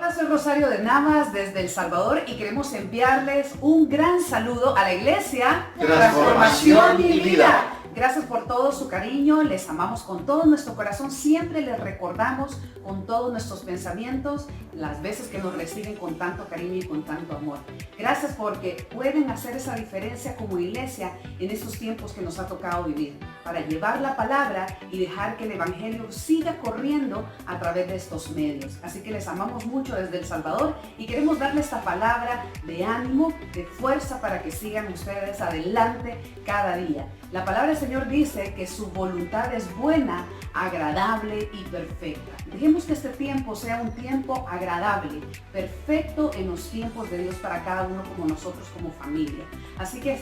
Hola, soy Rosario de Navas desde El Salvador y queremos enviarles un gran saludo a la iglesia Transformación y Vida. Gracias por todo su cariño, les amamos con todo nuestro corazón, siempre les recordamos con todos nuestros pensamientos las veces que nos reciben con tanto cariño y con tanto amor. Gracias porque pueden hacer esa diferencia como iglesia en estos tiempos que nos ha tocado vivir, para llevar la palabra y dejar que el evangelio siga corriendo a través de estos medios. Así que les amamos mucho desde El Salvador y queremos darles esta palabra de ánimo, de fuerza para que sigan ustedes adelante cada día. La palabra del Señor dice que su voluntad es buena, agradable y perfecta. Dejemos que este tiempo sea un tiempo agradable, perfecto en los tiempos de Dios para cada uno como nosotros como familia. Así que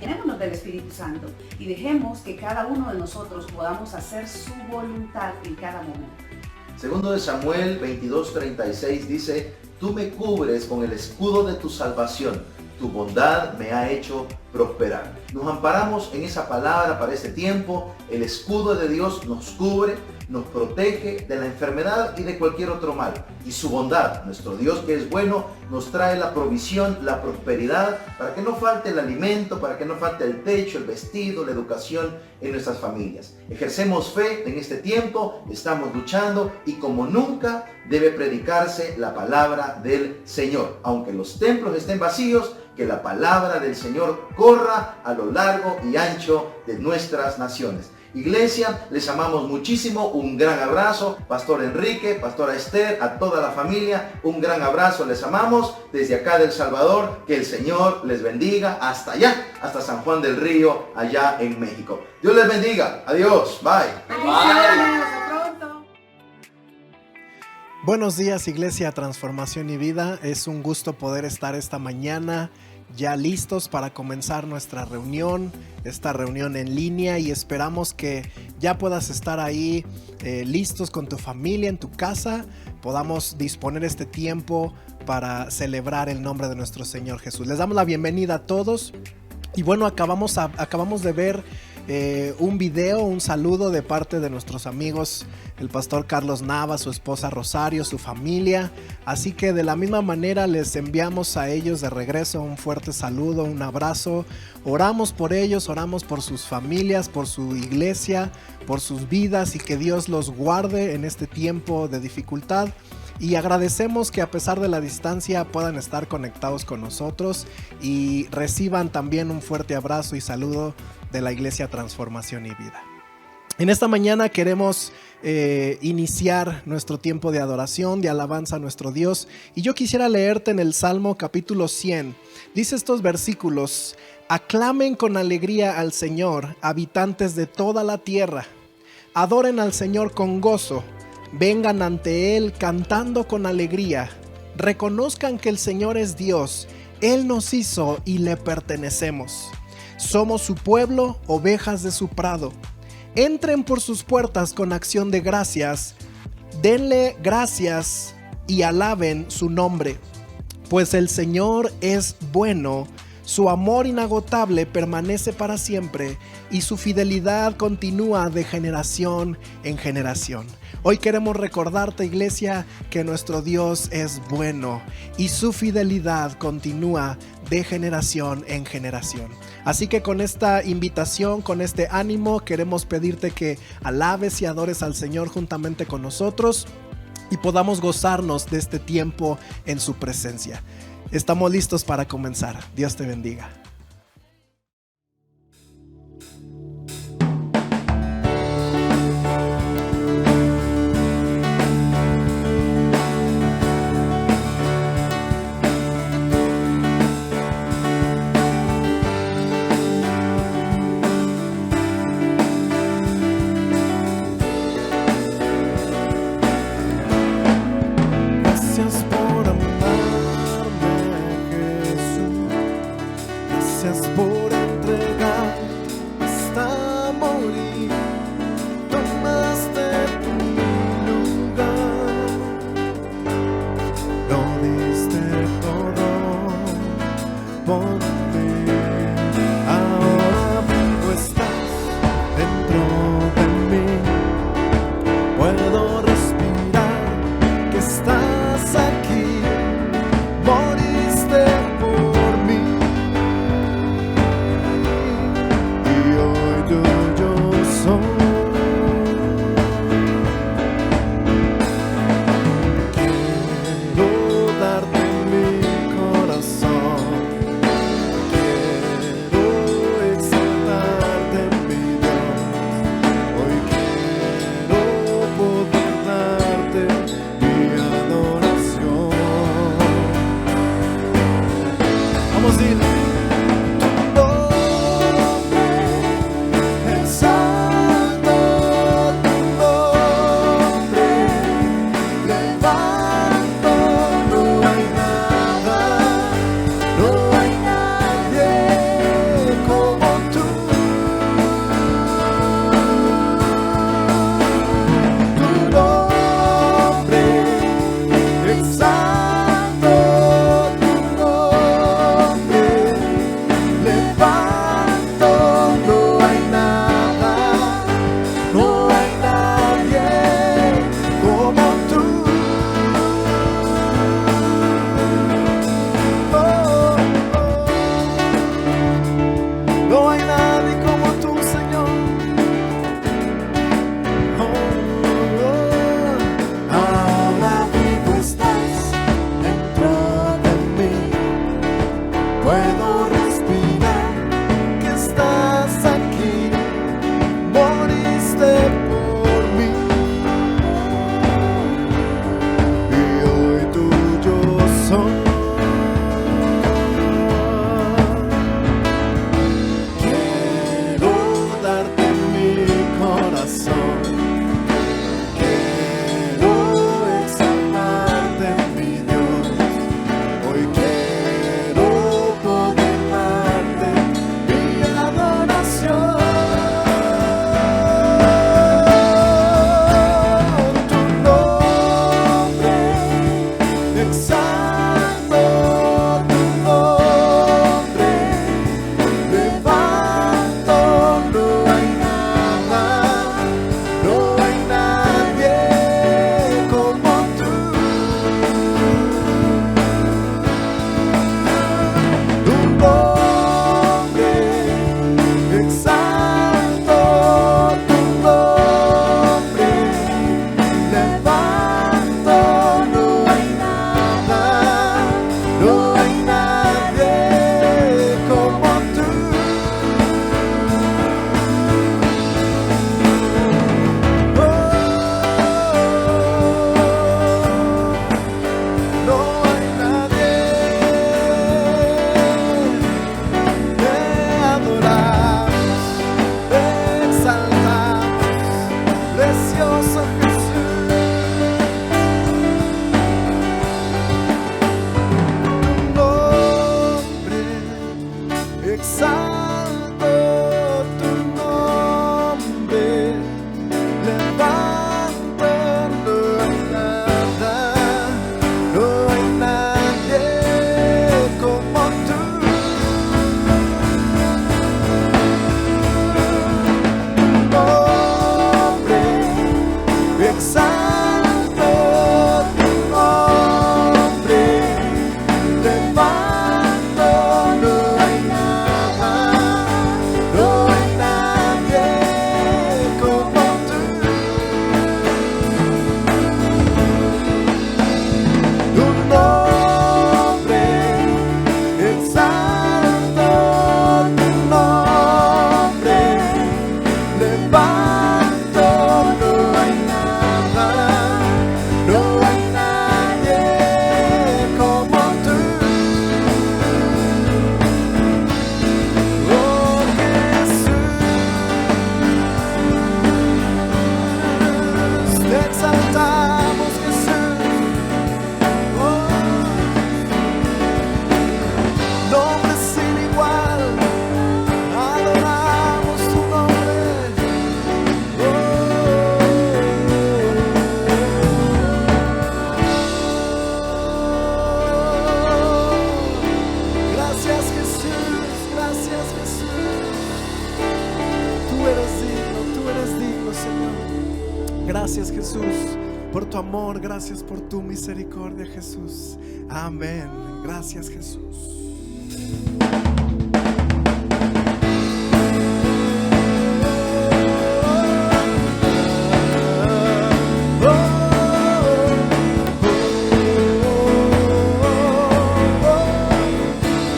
llenémonos del Espíritu Santo y dejemos que cada uno de nosotros podamos hacer su voluntad en cada momento. Segundo de Samuel 22:36 dice: tú me cubres con el escudo de tu salvación, tu bondad me ha hecho prosperar. Nos amparamos en esa palabra para este tiempo. El escudo de Dios nos cubre, nos protege de la enfermedad y de cualquier otro mal. Y su bondad, nuestro Dios que es bueno, nos trae la provisión, la prosperidad, para que no falte el alimento, para que no falte el techo, el vestido, la educación en nuestras familias. Ejercemos fe en este tiempo, estamos luchando y como nunca debe predicarse la palabra del Señor. Aunque los templos estén vacíos, que la palabra del Señor corra a lo largo y ancho de nuestras naciones. Iglesia, les amamos muchísimo, un gran abrazo, Pastor Enrique, Pastora Esther, a toda la familia, un gran abrazo, les amamos desde acá del Salvador, que el Señor les bendiga hasta allá, hasta San Juan del Río, allá en México. Dios les bendiga, adiós, bye. Bendiciones, hasta pronto. Buenos días, Iglesia Transformación y Vida. Es un gusto poder estar esta mañana ya listos para comenzar nuestra reunión, esta reunión en línea, y esperamos que ya puedas estar ahí listos con tu familia en tu casa, podamos disponer este tiempo para celebrar el nombre de nuestro Señor Jesús. Les damos la bienvenida a todos y bueno, acabamos de ver un video, un saludo de parte de nuestros amigos, el pastor Carlos Navas, su esposa Rosario, su familia. Así que de la misma manera les enviamos a ellos de regreso un fuerte saludo, un abrazo. Oramos por ellos, oramos por sus familias, por su iglesia, por sus vidas, y que Dios los guarde en este tiempo de dificultad. Y agradecemos que a pesar de la distancia puedan estar conectados con nosotros y reciban también un fuerte abrazo y saludo de la Iglesia Transformación y Vida. En esta mañana queremos iniciar nuestro tiempo de adoración, de alabanza a nuestro Dios. Y yo quisiera leerte en el Salmo capítulo 100. Dice estos versículos: aclamen con alegría al Señor, habitantes de toda la tierra. Adoren al Señor con gozo. Vengan ante Él cantando con alegría. Reconozcan que el Señor es Dios. Él nos hizo y le pertenecemos. Somos su pueblo, ovejas de su prado. Entren por sus puertas con acción de gracias. Denle gracias y alaben su nombre. Pues el Señor es bueno. Su amor inagotable permanece para siempre y su fidelidad continúa de generación en generación. Hoy queremos recordarte, iglesia, que nuestro Dios es bueno y su fidelidad continúa de generación en generación. Así que con esta invitación, con este ánimo, queremos pedirte que alabes y adores al Señor juntamente con nosotros y podamos gozarnos de este tiempo en su presencia. Estamos listos para comenzar. Dios te bendiga. Gracias por amarme, Jesús. por tu amor, gracias por tu misericordia, Jesús. Amén. Gracias, Jesús.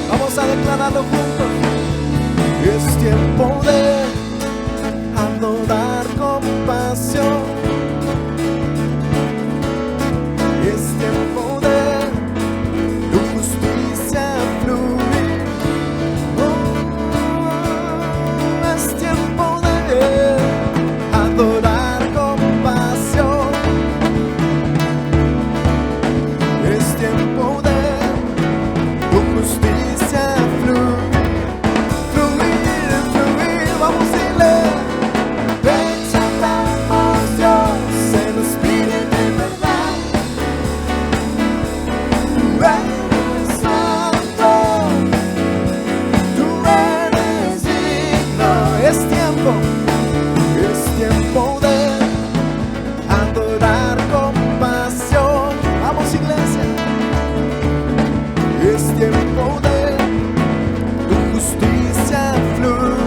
Vamos a declararlo juntos. Es tiempo de adorar con pasión. Es tiempo de tu justicia fluir. Oh, es tiempo de adorar con pasión. Es tiempo de tu justicia fluir. Vamos a irle. Te exaltamos, Dios, en espíritu y verdad. Tú eres santo, tú eres digno. Es tiempo de adorar con pasión. Vamos, iglesia. Es tiempo de tu justicia fluir.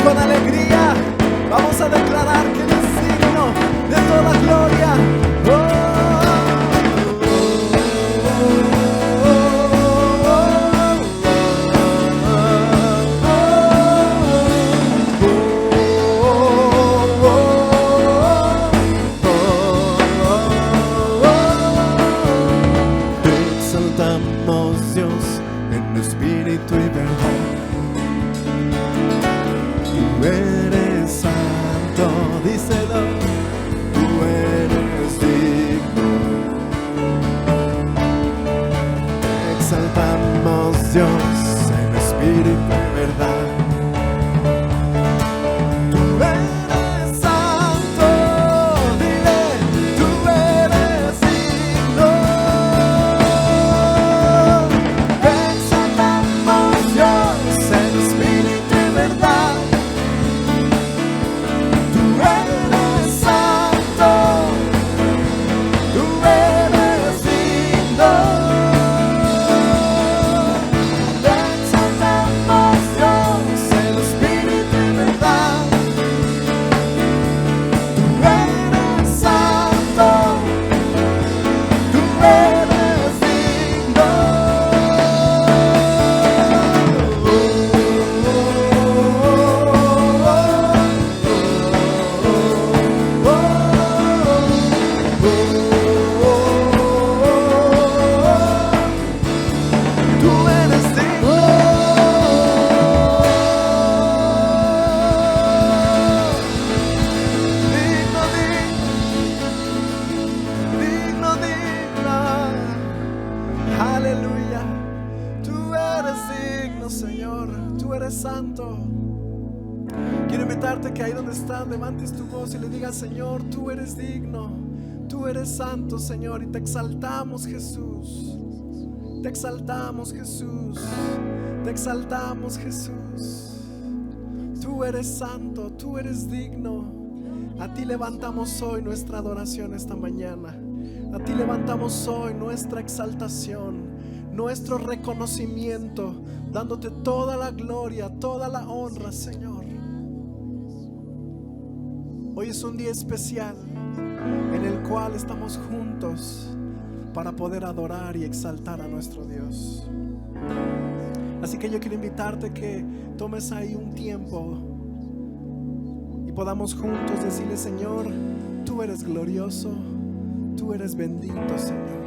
Con alegría vamos a declarar que Él es digno de toda gloria. Te exaltamos, Dios, en espíritu y verdad. Tú eres santo, díselo, tú eres digno. Te exaltamos, Dios, en espíritu y verdad. Tú eres santo, dile, tú eres digno. Te exaltamos, Dios, en espíritu y verdad. Aleluya, tú eres digno, Señor, tú eres santo. Quiero invitarte que ahí donde estás levantes tu voz y le digas: Señor, tú eres digno, tú eres santo, Señor, y te exaltamos, Jesús. Te exaltamos, Jesús. Te exaltamos, Jesús. Tú eres santo, tú eres digno. A ti levantamos hoy nuestra adoración esta mañana. A ti levantamos hoy nuestra exaltación, nuestro reconocimiento, dándote toda la gloria, toda la honra, Señor. Hoy es un día especial en el cual estamos juntos para poder adorar y exaltar a nuestro Dios. Así que yo quiero invitarte que tomes ahí un tiempo y podamos juntos decirle: Señor, tú eres glorioso, tú tú eres bendito, Señor.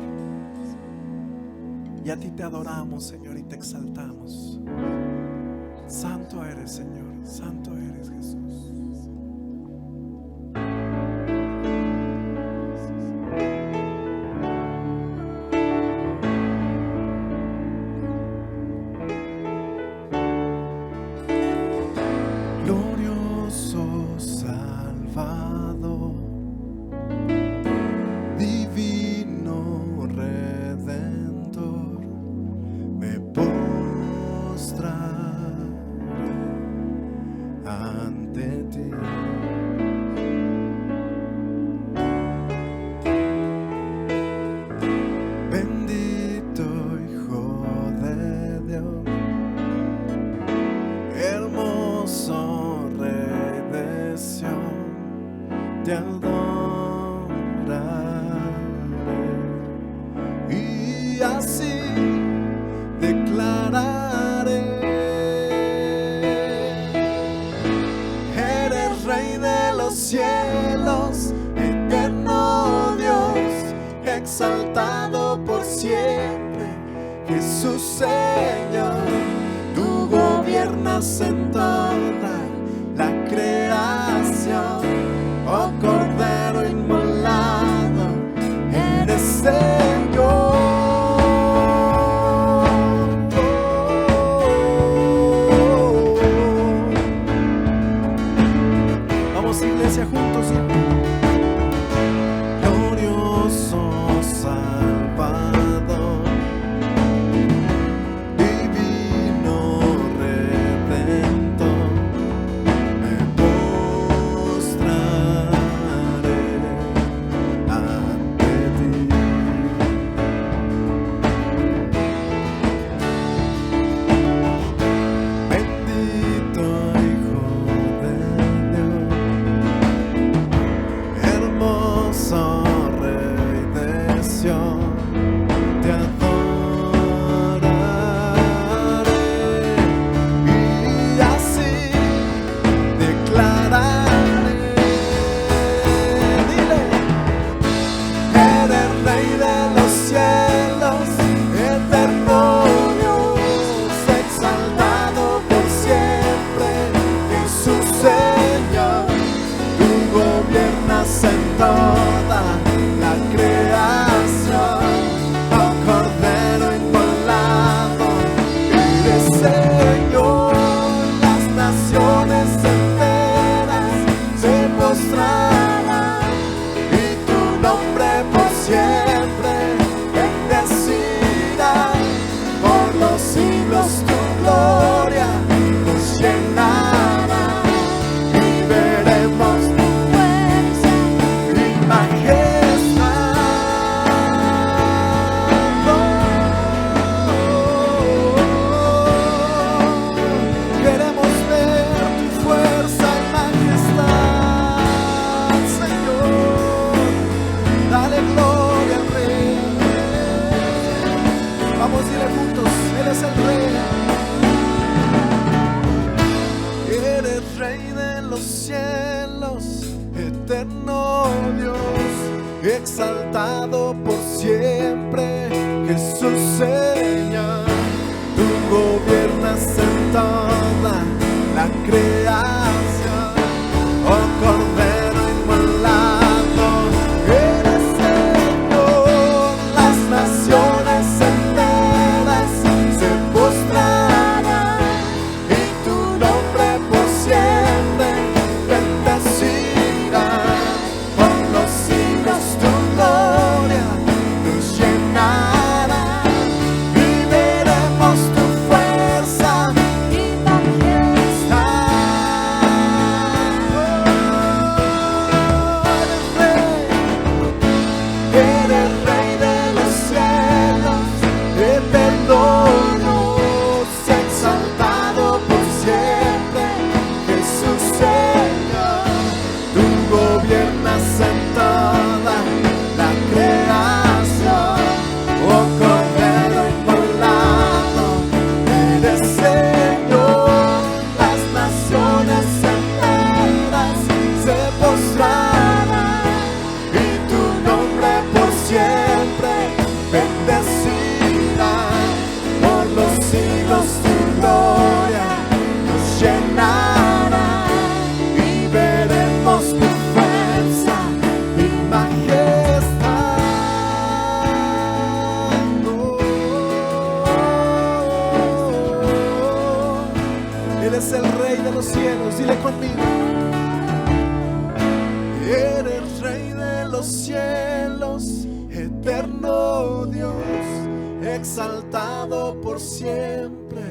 Y a ti te adoramos, Señor, y te exaltamos. Santo eres, Señor, santo eres, Jesús. Glorioso Salvador, divino Redentor, me postraré ante ti. Bendito Hijo de Dios, hermoso Rey de Sión, te adoraré y así declararé: eres Rey de los cielos, eterno Dios, exaltado por siempre, Jesús Señor. Tú gobiernas en toda la creación, oh Cordero inmolado, eres Señor. Vamos, iglesia, juntos, ¿sí? Glorioso Salvador, divino Redentor, me postraré ante ti. Bendito Hijo de Dios, hermoso Rey de Sión, te adoraré y así declararé. Dile: eres Rey de los cielos, eterno Dios, exaltado por siempre, Jesús Señor. Tú gobiernas en toda la creación, oh Cordero inmolado, eres Señor. Las naciones enteras se postrarán y tu nombre por siempre bendecirán. Por los siglos tu gloria nos llenará y veremos tu fuerza y majestad. Queremos ver tu fuerza y majestad, Señor. Dale gloria al Rey. Vamos, dile juntos: eres el Rey. Eres Rey de los cielos, eterno Dios, exaltado por siempre, Jesús Señor. Tú gobiernas en toda la creación, oh Cordero inmolado, eres Señor. Las naciones enteras se postrarán y tu nombre por siempre bendecirán. Por los siglos tu gloria nos llenará eterno Dios, exaltado por siempre.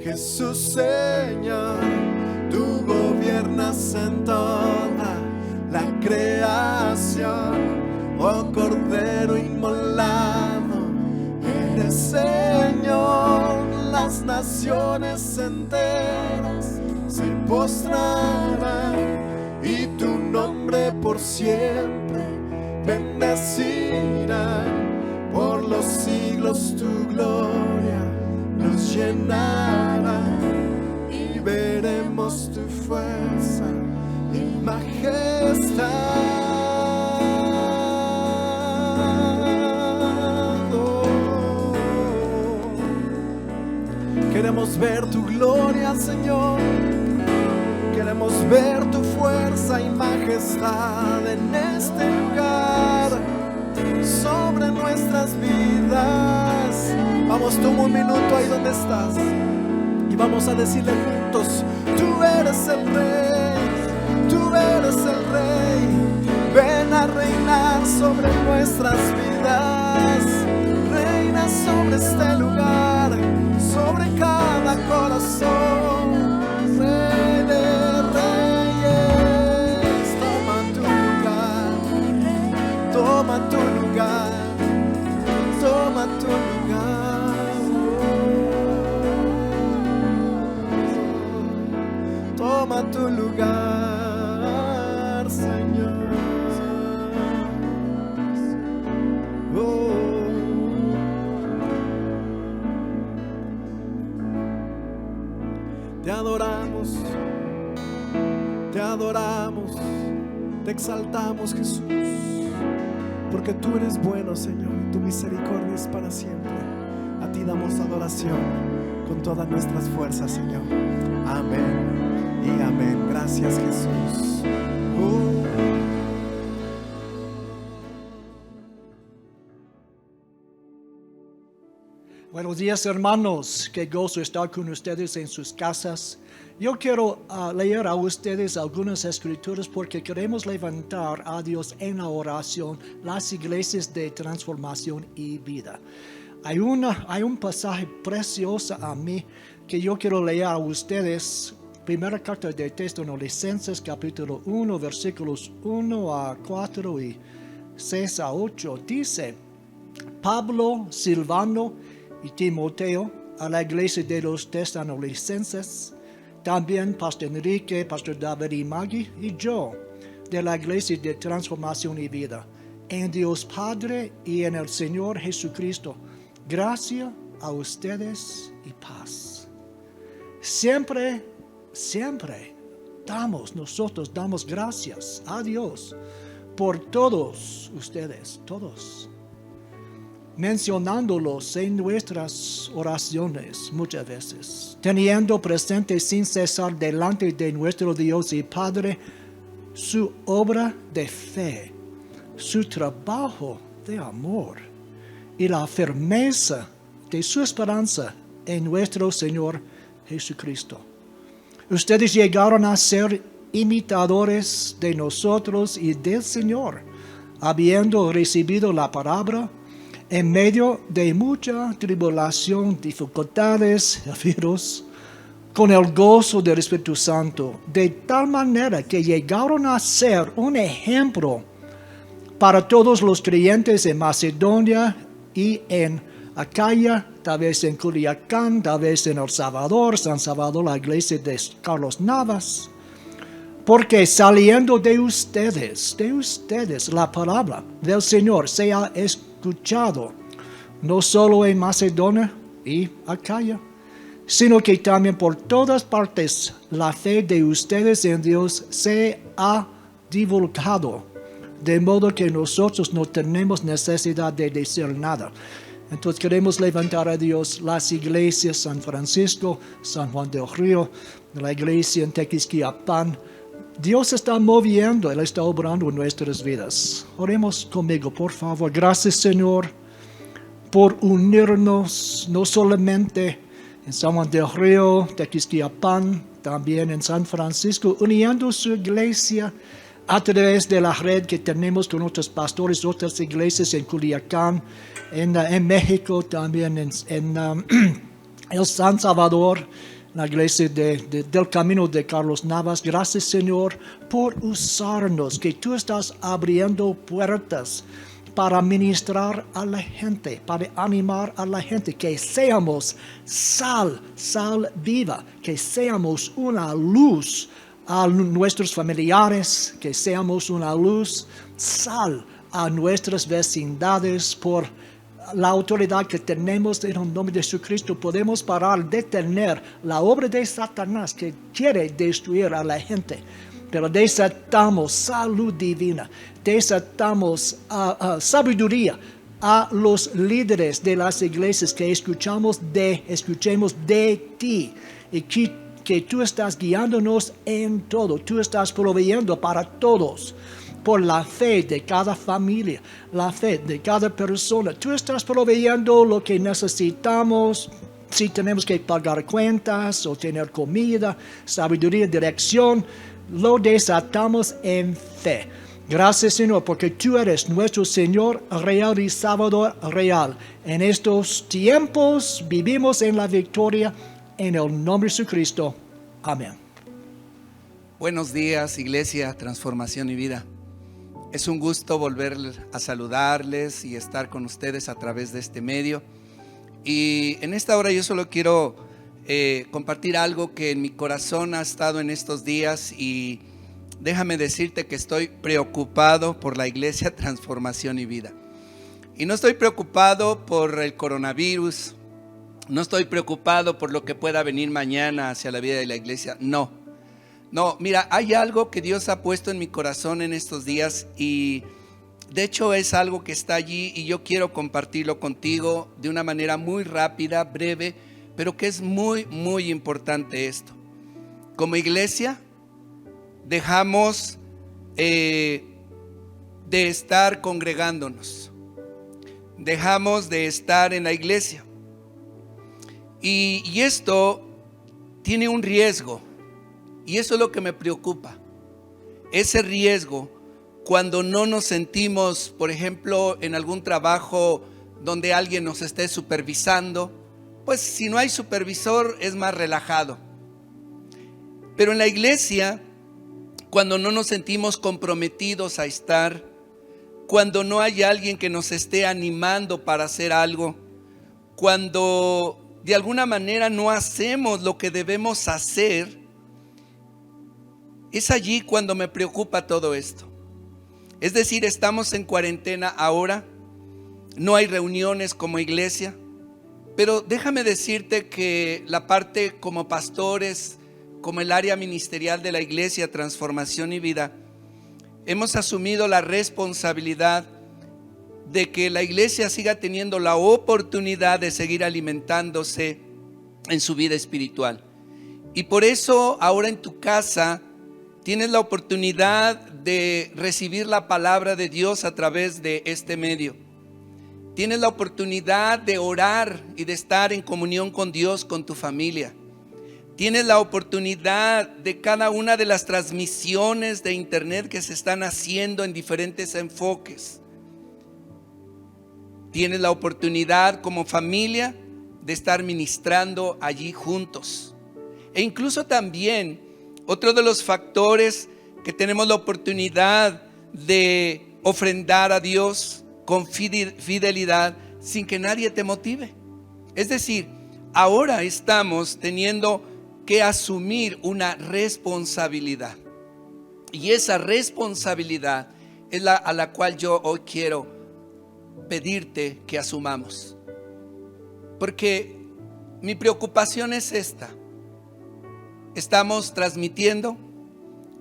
Jesús Señor, tú gobiernas en toda la creación. Oh Cordero inmolado, eres Señor. Las naciones enteras se postrarán y tu nombre por siempre bendecirán. Por los siglos tu gloria nos llenará y veremos tu fuerza y majestad. Queremos ver tu gloria, Señor. Queremos ver tu fuerza y majestad en este lugar, sobre nuestras vidas. Vamos, toma un minuto ahí donde estás y vamos a decirle juntos: tú eres el Rey, tú eres el Rey. Ven a reinar sobre nuestras vidas. Reina sobre este lugar, sobre cada corazón. Rey de reyes, toma tu lugar, toma tu lugar, toma tu lugar, toma tu lugar, Señor. Te adoramos, te exaltamos, Jesús, porque tú eres bueno, Señor, y tu misericordia es para siempre. A ti damos adoración con todas nuestras fuerzas, Señor. Amén y amén. Gracias, Jesús. Buenos días, hermanos. Qué gozo estar con ustedes en sus casas. Yo quiero leer a ustedes algunas escrituras porque queremos levantar a Dios en la oración las iglesias de transformación y vida. Hay un pasaje precioso a mí que yo quiero leer a ustedes. Primera carta de Tesalonicenses, capítulo 1, versículos 1 a 4 y 6 a 8. Dice: Pablo, Silvano y Timoteo, a la iglesia de los Tesalonicenses, también Pastor Enrique, Pastor David y Maggie, y yo, de la iglesia de transformación y vida, en Dios Padre y en el Señor Jesucristo, gracia a ustedes y paz. Siempre nosotros damos gracias a Dios por todos ustedes, todos, mencionándolos en nuestras oraciones muchas veces, teniendo presente sin cesar delante de nuestro Dios y Padre su obra de fe, su trabajo de amor y la firmeza de su esperanza en nuestro Señor Jesucristo. Ustedes llegaron a ser imitadores de nosotros y del Señor, habiendo recibido la palabra en medio de mucha tribulación, dificultades, virus, con el gozo del Espíritu Santo, de tal manera que llegaron a ser un ejemplo para todos los creyentes en Macedonia y en Acaya, tal vez en Culiacán, tal vez en El Salvador, San Salvador, la iglesia de Carlos Navas. Porque saliendo de ustedes, la palabra del Señor se ha escuchado, no solo en Macedonia y Acaya, sino que también por todas partes la fe de ustedes en Dios se ha divulgado, de modo que nosotros no tenemos necesidad de decir nada. Entonces queremos levantar a Dios las iglesias San Francisco, San Juan del Río, la iglesia en Tequisquiapan. Dios está moviendo, Él está obrando en nuestras vidas. Oremos conmigo, por favor. Gracias, Señor, por unirnos no solamente en San Juan del Río, Tequisquiapan, también en San Francisco, uniendo su iglesia a través de la red que tenemos con otros pastores, otras iglesias en Culiacán, en México, también en El San Salvador, la iglesia del Camino de Carlos Navas. Gracias, Señor, por usarnos, que tú estás abriendo puertas para ministrar a la gente, para animar a la gente, que seamos sal viva, que seamos una luz a nuestros familiares, que seamos una luz, sal a nuestras vecindades. Por la autoridad que tenemos en el nombre de Jesucristo, podemos parar, detener la obra de Satanás que quiere destruir a la gente. Pero desatamos salud divina, desatamos sabiduría a los líderes de las iglesias, que escuchemos de ti, y que tú estás guiándonos en todo, tú estás proveyendo para todos, por la fe de cada familia, la fe de cada persona. Tú estás proveyendo lo que necesitamos, si tenemos que pagar cuentas o tener comida, sabiduría, dirección, lo desatamos en fe. Gracias, Señor, porque tú eres nuestro Señor real y Salvador real. En estos tiempos vivimos en la victoria, en el nombre de Jesucristo. Amén. Buenos días, Iglesia Transformación y Vida. Es un gusto volver a saludarles y estar con ustedes a través de este medio. Y en esta hora yo solo quiero compartir algo que en mi corazón ha estado en estos días, y déjame decirte que estoy preocupado por la Iglesia Transformación y Vida. Y no estoy preocupado por el coronavirus, no estoy preocupado por lo que pueda venir mañana hacia la vida de la iglesia, no, mira, hay algo que Dios ha puesto en mi corazón en estos días, y de hecho es algo que está allí y yo quiero compartirlo contigo de una manera muy rápida, breve, pero que es muy, muy importante esto. Como iglesia, dejamos de estar congregándonos, dejamos de estar en la iglesia, y esto tiene un riesgo, y eso es lo que me preocupa. Ese riesgo, cuando no nos sentimos, por ejemplo, en algún trabajo donde alguien nos esté supervisando, pues si no hay supervisor es más relajado. Pero en la iglesia, cuando no nos sentimos comprometidos a estar, cuando no hay alguien que nos esté animando para hacer algo, cuando de alguna manera no hacemos lo que debemos hacer, es allí cuando me preocupa todo esto. Es decir, estamos en cuarentena ahora, no hay reuniones como iglesia, pero déjame decirte que la parte como pastores, como el área ministerial de la Iglesia Transformación y Vida, hemos asumido la responsabilidad de que la iglesia siga teniendo la oportunidad de seguir alimentándose en su vida espiritual. Y por eso ahora en tu casa tienes la oportunidad de recibir la palabra de Dios a través de este medio. Tienes la oportunidad de orar y de estar en comunión con Dios, con tu familia. Tienes la oportunidad de cada una de las transmisiones de internet que se están haciendo en diferentes enfoques. Tienes la oportunidad como familia de estar ministrando allí juntos. E incluso también otro de los factores que tenemos la oportunidad de ofrendar a Dios con fidelidad sin que nadie te motive. Es decir, ahora estamos teniendo que asumir una responsabilidad, y esa responsabilidad es a la cual yo hoy quiero pedirte que asumamos, porque mi preocupación es esta: estamos transmitiendo,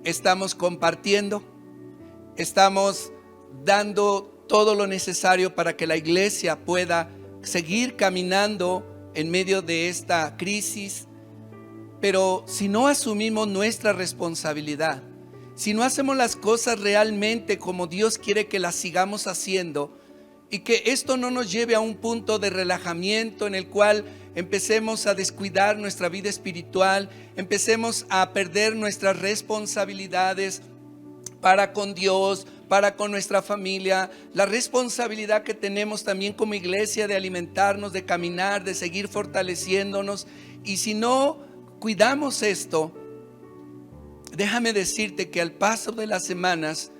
estamos compartiendo, estamos dando todo lo necesario para que la iglesia pueda seguir caminando en medio de esta crisis. Pero si no asumimos nuestra responsabilidad, si no hacemos las cosas realmente como Dios quiere que las sigamos haciendo, y que esto no nos lleve a un punto de relajamiento en el cual empecemos a descuidar nuestra vida espiritual, empecemos a perder nuestras responsabilidades, para con Dios, para con nuestra familia, la responsabilidad que tenemos también como iglesia de alimentarnos, de caminar, de seguir fortaleciéndonos. Y si no cuidamos esto, déjame decirte que al paso de las semanas,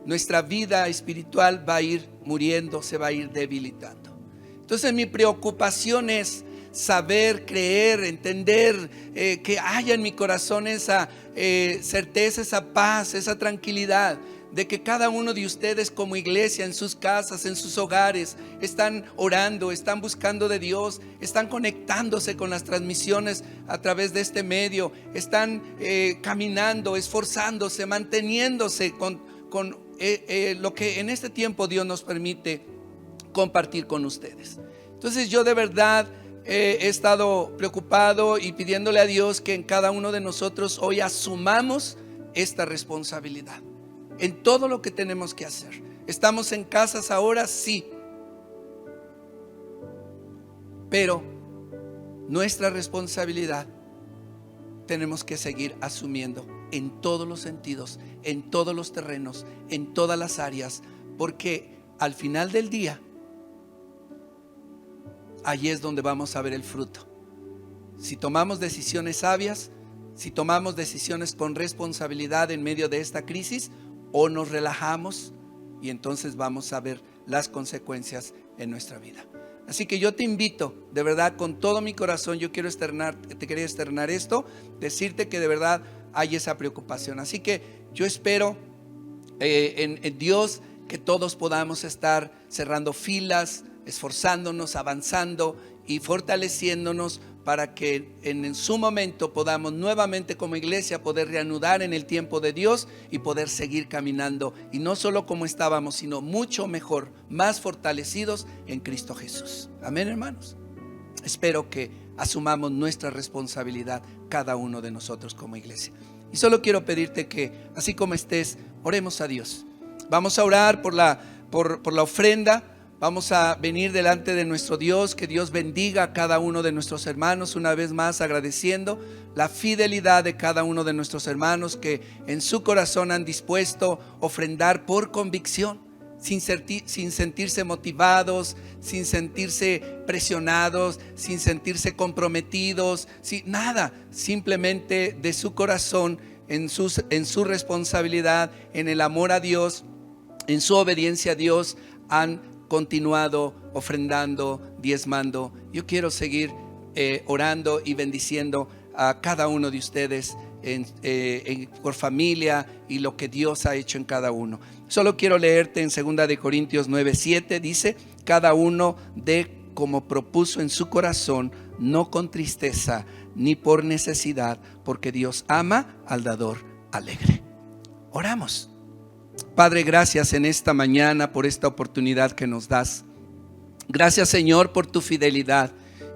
nuestra vida espiritual va a ir muriendo, se va a ir debilitando. Entonces mi preocupación es saber, creer, entender que haya en mi corazón esa certeza, esa paz, esa tranquilidad de que cada uno de ustedes como iglesia en sus casas, en sus hogares, están orando, están buscando de Dios, están conectándose con las transmisiones a través de este medio, están caminando, esforzándose, manteniéndose con lo que en este tiempo Dios nos permite compartir con ustedes. Entonces yo de verdad he estado preocupado y pidiéndole a Dios que en cada uno de nosotros hoy asumamos esta responsabilidad en todo lo que tenemos que hacer. ¿Estamos en casas ahora? Sí. Pero nuestra responsabilidad tenemos que seguir asumiendo en todos los sentidos, en todos los terrenos, en todas las áreas, porque al final del día, allí es donde vamos a ver el fruto. Si tomamos decisiones sabias, si tomamos decisiones con responsabilidad en medio de esta crisis, o nos relajamos y entonces vamos a ver las consecuencias en nuestra vida. Así que yo te invito, de verdad, con todo mi corazón, te quería externar esto, decirte que de verdad hay esa preocupación. Así que yo espero en Dios que todos podamos estar cerrando filas, esforzándonos, avanzando y fortaleciéndonos para que en su momento podamos nuevamente como iglesia poder reanudar en el tiempo de Dios y poder seguir caminando, y no solo como estábamos, sino mucho mejor, más fortalecidos en Cristo Jesús. Amén, hermanos. Espero que asumamos nuestra responsabilidad cada uno de nosotros como iglesia. Y solo quiero pedirte que, así como estés, oremos a Dios. Vamos a orar por la ofrenda. Vamos a venir delante de nuestro Dios, que Dios bendiga a cada uno de nuestros hermanos, una vez más agradeciendo la fidelidad de cada uno de nuestros hermanos que en su corazón han dispuesto ofrendar por convicción, sin sentirse motivados, sin sentirse presionados, sin sentirse comprometidos, nada, simplemente de su corazón, en su responsabilidad, en el amor a Dios, en su obediencia a Dios, han continuado ofrendando, diezmando. Yo quiero seguir orando y bendiciendo a cada uno de ustedes por familia y lo que Dios ha hecho en cada uno. Solo quiero leerte en 2 de Corintios 9:7, dice: cada uno dé como propuso en su corazón, no con tristeza ni por necesidad, porque Dios ama al dador alegre. Oramos. Padre, gracias en esta mañana por esta oportunidad que nos das. Gracias, Señor, por tu fidelidad.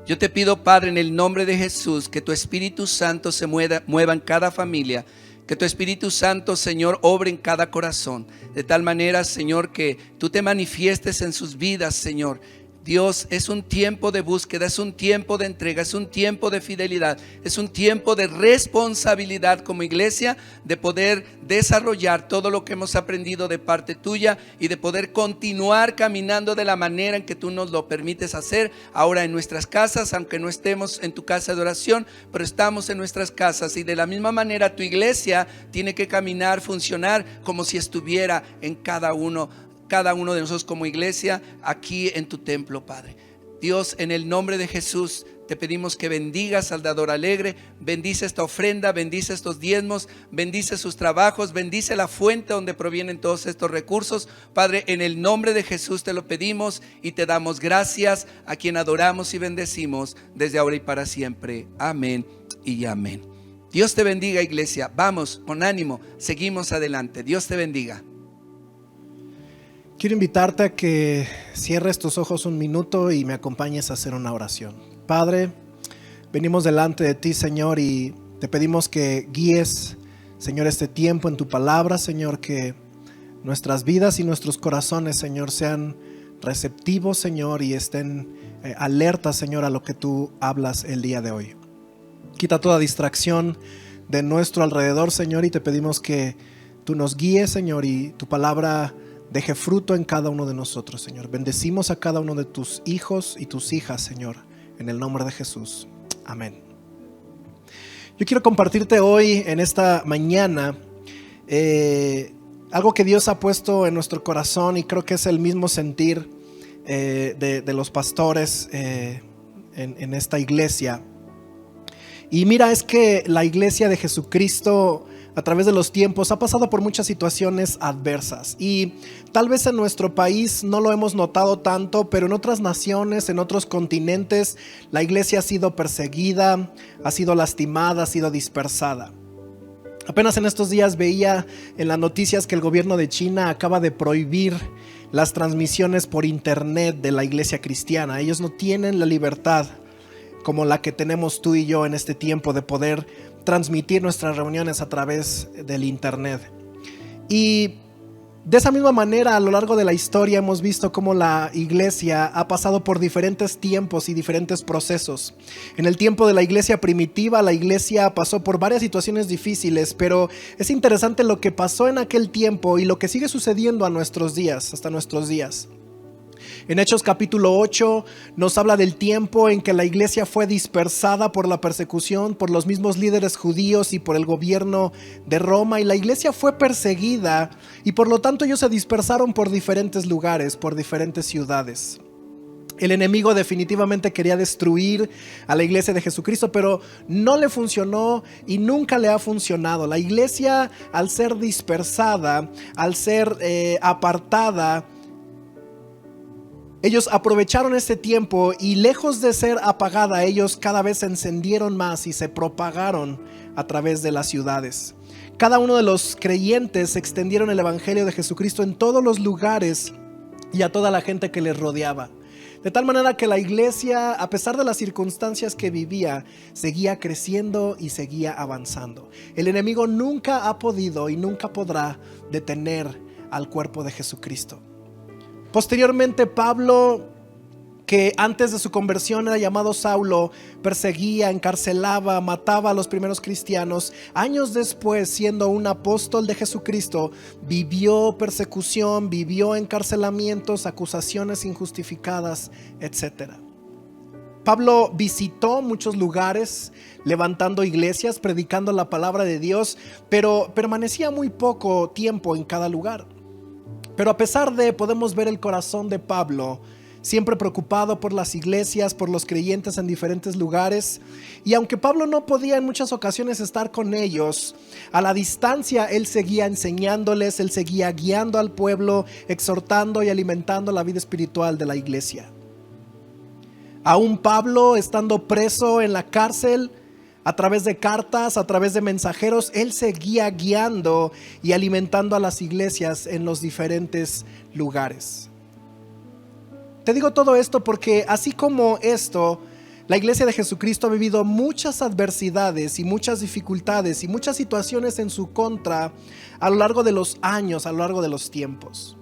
Yo te pido, Padre, en el nombre de Jesús, que tu Espíritu Santo se mueva en cada familia, que tu Espíritu Santo, Señor, obre en cada corazón, de tal manera, Señor, que tú te manifiestes en sus vidas, Señor. Dios, es un tiempo de búsqueda, es un tiempo de entrega, es un tiempo de fidelidad, es un tiempo de responsabilidad como iglesia, de poder desarrollar todo lo que hemos aprendido de parte tuya y de poder continuar caminando de la manera en que tú nos lo permites hacer ahora en nuestras casas, aunque no estemos en tu casa de oración, pero estamos en nuestras casas, y de la misma manera tu iglesia tiene que caminar, funcionar como si estuviera en cada uno de nosotros como iglesia aquí en tu templo, Padre. Dios, en el nombre de Jesús te pedimos que bendigas al dador alegre, bendice esta ofrenda, bendice estos diezmos, bendice sus trabajos, bendice la fuente donde provienen todos estos recursos. Padre, en el nombre de Jesús te lo pedimos y te damos gracias, a quien adoramos y bendecimos desde ahora y para siempre. Amén y amén. Dios te bendiga, iglesia. Vamos, con ánimo, seguimos adelante. Dios te bendiga. Quiero invitarte a que cierres tus ojos un minuto y me acompañes a hacer una oración. Padre, venimos delante de ti, Señor, y te pedimos que guíes, Señor, este tiempo en tu palabra, Señor, que nuestras vidas y nuestros corazones, Señor, sean receptivos, Señor, y estén alertas, Señor, a lo que tú hablas el día de hoy. Quita toda distracción de nuestro alrededor, Señor, y te pedimos que tú nos guíes, Señor, y tu palabra deje fruto en cada uno de nosotros, Señor. Bendecimos a cada uno de tus hijos y tus hijas, Señor, en el nombre de Jesús. Amén. Yo quiero compartirte hoy, en esta mañana, algo que Dios ha puesto en nuestro corazón, y creo que es el mismo sentir de los pastores en esta iglesia. Y mira, es que la iglesia de Jesucristo a través de los tiempos ha pasado por muchas situaciones adversas, y tal vez en nuestro país no lo hemos notado tanto, pero en otras naciones, en otros continentes, la iglesia ha sido perseguida, ha sido lastimada, ha sido dispersada. Apenas en estos días veía en las noticias que el gobierno de China acaba de prohibir las transmisiones por internet de la iglesia cristiana. Ellos no tienen la libertad como la que tenemos tú y yo en este tiempo de poder transmitir nuestras reuniones a través del internet. Y de esa misma manera, a lo largo de la historia hemos visto cómo la iglesia ha pasado por diferentes tiempos y diferentes procesos. En el tiempo de la iglesia primitiva, la iglesia pasó por varias situaciones difíciles, pero es interesante lo que pasó en aquel tiempo y lo que sigue sucediendo a nuestros días, hasta nuestros días. En Hechos capítulo 8 nos habla del tiempo en que la iglesia fue dispersada por la persecución, por los mismos líderes judíos y por el gobierno de Roma, y la iglesia fue perseguida, y por lo tanto ellos se dispersaron por diferentes lugares, por diferentes ciudades. El enemigo definitivamente quería destruir a la iglesia de Jesucristo, pero no le funcionó y nunca le ha funcionado. La iglesia, al ser dispersada, al ser apartada, ellos aprovecharon este tiempo, y lejos de ser apagada, ellos cada vez se encendieron más y se propagaron a través de las ciudades. Cada uno de los creyentes extendieron el evangelio de Jesucristo en todos los lugares y a toda la gente que les rodeaba. De tal manera que la iglesia, a pesar de las circunstancias que vivía, seguía creciendo y seguía avanzando. El enemigo nunca ha podido y nunca podrá detener al cuerpo de Jesucristo. Posteriormente, Pablo, que antes de su conversión era llamado Saulo, perseguía, encarcelaba, mataba a los primeros cristianos. Años después, siendo un apóstol de Jesucristo, vivió persecución, vivió encarcelamientos, acusaciones injustificadas, etc. Pablo visitó muchos lugares, levantando iglesias, predicando la palabra de Dios, pero permanecía muy poco tiempo en cada lugar. Pero a pesar de, podemos ver el corazón de Pablo, siempre preocupado por las iglesias, por los creyentes en diferentes lugares. Y aunque Pablo no podía en muchas ocasiones estar con ellos, a la distancia él seguía enseñándoles, él seguía guiando al pueblo, exhortando y alimentando la vida espiritual de la iglesia. Aún Pablo, estando preso en la cárcel, a través de cartas, a través de mensajeros, él seguía guiando y alimentando a las iglesias en los diferentes lugares. Te digo todo esto porque así como esto, la iglesia de Jesucristo ha vivido muchas adversidades y muchas dificultades y muchas situaciones en su contra a lo largo de los años, a lo largo de los tiempos.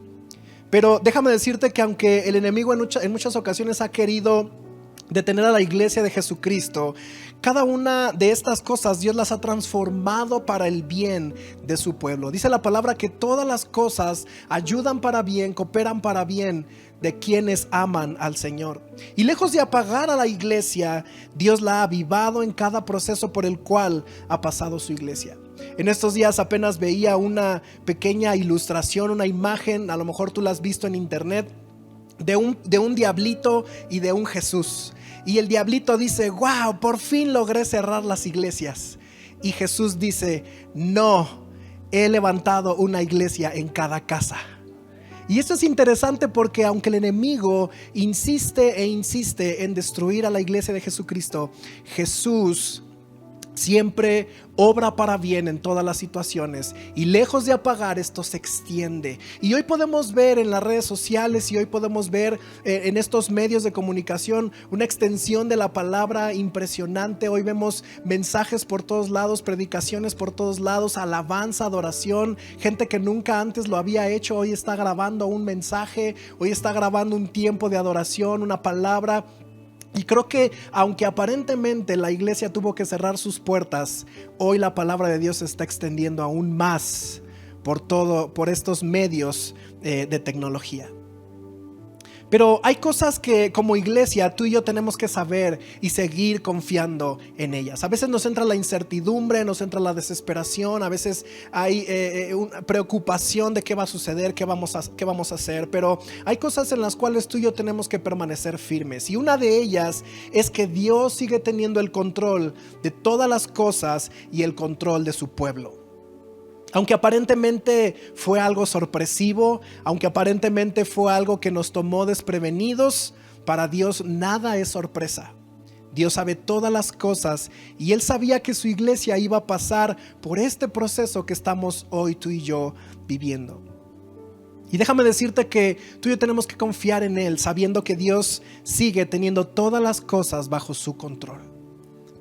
Pero déjame decirte que aunque el enemigo en muchas ocasiones ha querido detener a la iglesia de Jesucristo, cada una de estas cosas Dios las ha transformado para el bien de su pueblo. Dice la palabra que todas las cosas ayudan para bien, cooperan para bien de quienes aman al Señor. Y lejos de apagar a la iglesia, Dios la ha avivado en cada proceso por el cual ha pasado su iglesia. En estos días apenas veía una pequeña ilustración, una imagen, a lo mejor tú la has visto en internet, de un diablito y de un Jesús. Y el diablito dice: wow, por fin logré cerrar las iglesias. Y Jesús dice: no, he levantado una iglesia en cada casa. Y esto es interesante porque aunque el enemigo insiste e insiste en destruir a la iglesia de Jesucristo, Jesús siempre obra para bien en todas las situaciones, y lejos de apagar, esto se extiende. Y hoy podemos ver en las redes sociales, y hoy podemos ver en estos medios de comunicación una extensión de la palabra impresionante. Hoy vemos mensajes por todos lados, predicaciones por todos lados, alabanza, adoración. Gente que nunca antes lo había hecho hoy está grabando un mensaje, hoy está grabando un tiempo de adoración, una palabra. Y creo que aunque aparentemente la iglesia tuvo que cerrar sus puertas, hoy la palabra de Dios se está extendiendo aún más por estos medios de tecnología. Pero hay cosas que como iglesia tú y yo tenemos que saber y seguir confiando en ellas. A veces nos entra la incertidumbre, nos entra la desesperación, a veces hay una preocupación de qué va a suceder, qué vamos a hacer. Pero hay cosas en las cuales tú y yo tenemos que permanecer firmes. Y una de ellas es que Dios sigue teniendo el control de todas las cosas y el control de su pueblo. Aunque aparentemente fue algo sorpresivo, aunque aparentemente fue algo que nos tomó desprevenidos, para Dios nada es sorpresa. Dios sabe todas las cosas y Él sabía que su iglesia iba a pasar por este proceso que estamos hoy tú y yo viviendo. Y déjame decirte que tú y yo tenemos que confiar en Él, sabiendo que Dios sigue teniendo todas las cosas bajo su control.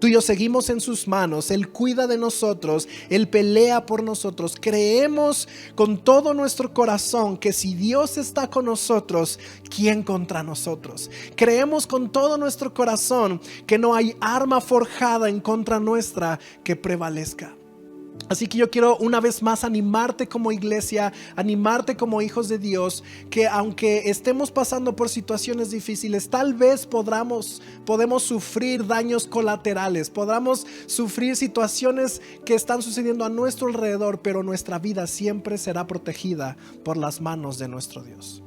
Tú y yo seguimos en sus manos, Él cuida de nosotros, Él pelea por nosotros. Creemos con todo nuestro corazón que si Dios está con nosotros, ¿quién contra nosotros? Creemos con todo nuestro corazón que no hay arma forjada en contra nuestra que prevalezca. Así que yo quiero una vez más animarte como iglesia, animarte como hijos de Dios, que aunque estemos pasando por situaciones difíciles, tal vez podemos sufrir daños colaterales, podamos sufrir situaciones que están sucediendo a nuestro alrededor, pero nuestra vida siempre será protegida por las manos de nuestro Dios.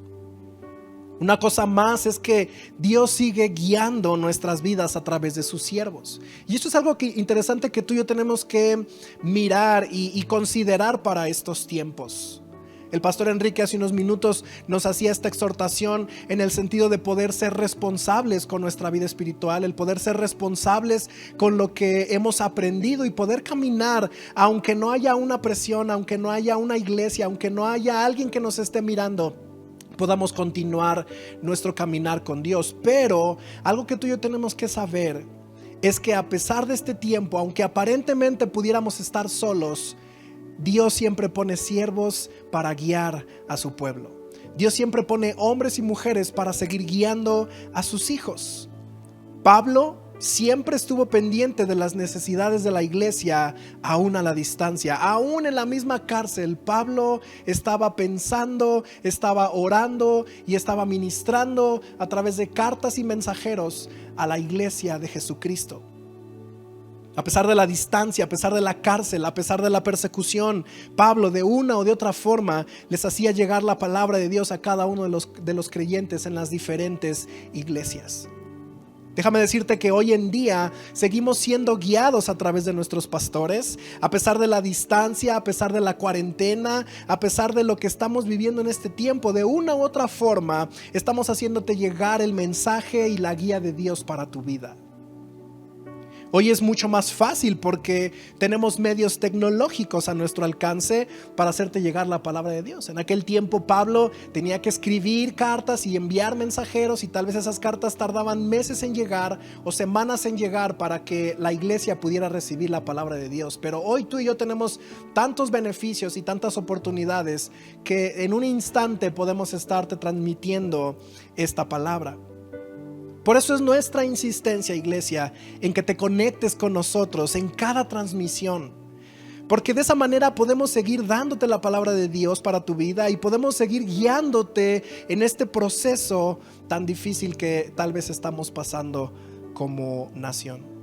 Una cosa más es que Dios sigue guiando nuestras vidas a través de sus siervos. Y esto es algo interesante que tú y yo tenemos que mirar y considerar para estos tiempos. El pastor Enrique hace unos minutos nos hacía esta exhortación en el sentido de poder ser responsables con nuestra vida espiritual, el poder ser responsables con lo que hemos aprendido y poder caminar aunque no haya una presión, aunque no haya una iglesia, aunque no haya alguien que nos esté mirando. Podamos continuar nuestro caminar con Dios. Pero algo que tú y yo tenemos que saber es que a pesar de este tiempo, aunque aparentemente pudiéramos estar solos, Dios siempre pone siervos para guiar a su pueblo. Dios siempre pone hombres y mujeres para seguir guiando a sus hijos. Pablo siempre estuvo pendiente de las necesidades de la iglesia, aún a la distancia, aún en la misma cárcel. Pablo estaba pensando, estaba orando y estaba ministrando a través de cartas y mensajeros a la iglesia de Jesucristo. A pesar de la distancia, a pesar de la cárcel, a pesar de la persecución, Pablo de una o de otra forma les hacía llegar la palabra de Dios a cada uno de los creyentes en las diferentes iglesias. Déjame decirte que hoy en día seguimos siendo guiados a través de nuestros pastores, a pesar de la distancia, a pesar de la cuarentena, a pesar de lo que estamos viviendo en este tiempo. De una u otra forma estamos haciéndote llegar el mensaje y la guía de Dios para tu vida. Hoy es mucho más fácil porque tenemos medios tecnológicos a nuestro alcance para hacerte llegar la palabra de Dios. En aquel tiempo Pablo tenía que escribir cartas y enviar mensajeros, y tal vez esas cartas tardaban meses en llegar o semanas en llegar para que la iglesia pudiera recibir la palabra de Dios. Pero hoy tú y yo tenemos tantos beneficios y tantas oportunidades que en un instante podemos estarte transmitiendo esta palabra. Por eso es nuestra insistencia, iglesia, en que te conectes con nosotros en cada transmisión. Porque de esa manera podemos seguir dándote la palabra de Dios para tu vida y podemos seguir guiándote en este proceso tan difícil que tal vez estamos pasando como nación.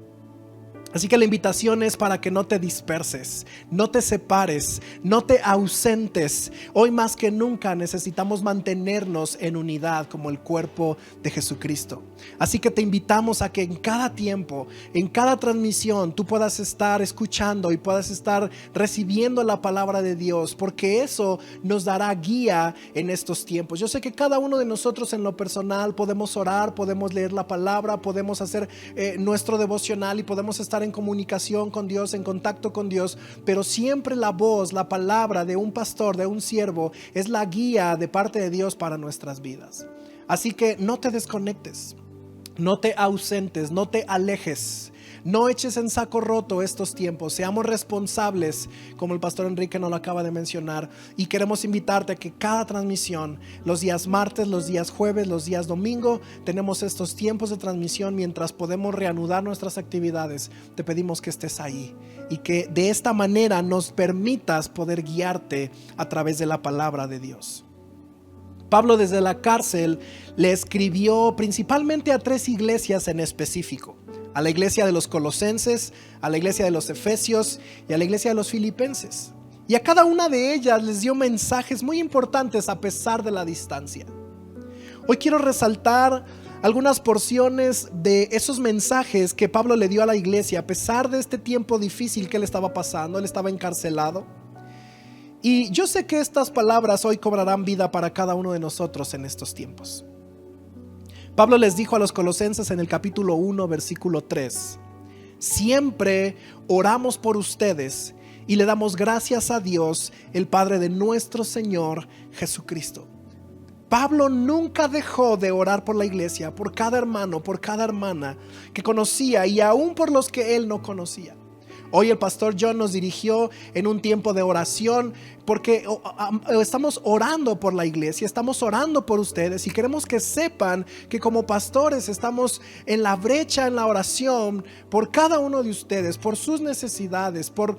Así que la invitación es para que no te disperses, no te separes, no te ausentes. Hoy más que nunca necesitamos mantenernos en unidad como el cuerpo de Jesucristo. Así que te invitamos a que en cada tiempo, en cada transmisión, tú puedas estar escuchando y puedas estar recibiendo la palabra de Dios, porque eso nos dará guía en estos tiempos. Yo sé que cada uno de nosotros en lo personal podemos orar, podemos leer la palabra, podemos hacer nuestro devocional y podemos estar en comunicación con Dios, en contacto con Dios, pero siempre la voz, la palabra de un pastor, de un siervo, es la guía de parte de Dios para nuestras vidas. Así que no te desconectes. No te ausentes, no te alejes. No eches en saco roto estos tiempos. Seamos responsables, como el pastor Enrique nos lo acaba de mencionar. Y queremos invitarte a que cada transmisión, los días martes, los días jueves, los días domingo, tenemos estos tiempos de transmisión mientras podemos reanudar nuestras actividades. Te pedimos que estés ahí y que de esta manera nos permitas poder guiarte a través de la palabra de Dios. Pablo desde la cárcel le escribió principalmente a 3 iglesias en específico: a la iglesia de los Colosenses, a la iglesia de los Efesios y a la iglesia de los Filipenses. Y a cada una de ellas les dio mensajes muy importantes a pesar de la distancia. Hoy quiero resaltar algunas porciones de esos mensajes que Pablo le dio a la iglesia a pesar de este tiempo difícil que él estaba pasando. Él estaba encarcelado. Y yo sé que estas palabras hoy cobrarán vida para cada uno de nosotros en estos tiempos. Pablo les dijo a los colosenses en el capítulo 1, versículo 3: siempre oramos por ustedes y le damos gracias a Dios, el Padre de nuestro Señor Jesucristo. Pablo nunca dejó de orar por la iglesia, por cada hermano, por cada hermana que conocía y aún por los que él no conocía. Hoy el pastor John nos dirigió en un tiempo de oración porque estamos orando por la iglesia, estamos orando por ustedes y queremos que sepan que como pastores estamos en la brecha, en la oración por cada uno de ustedes, por sus necesidades, por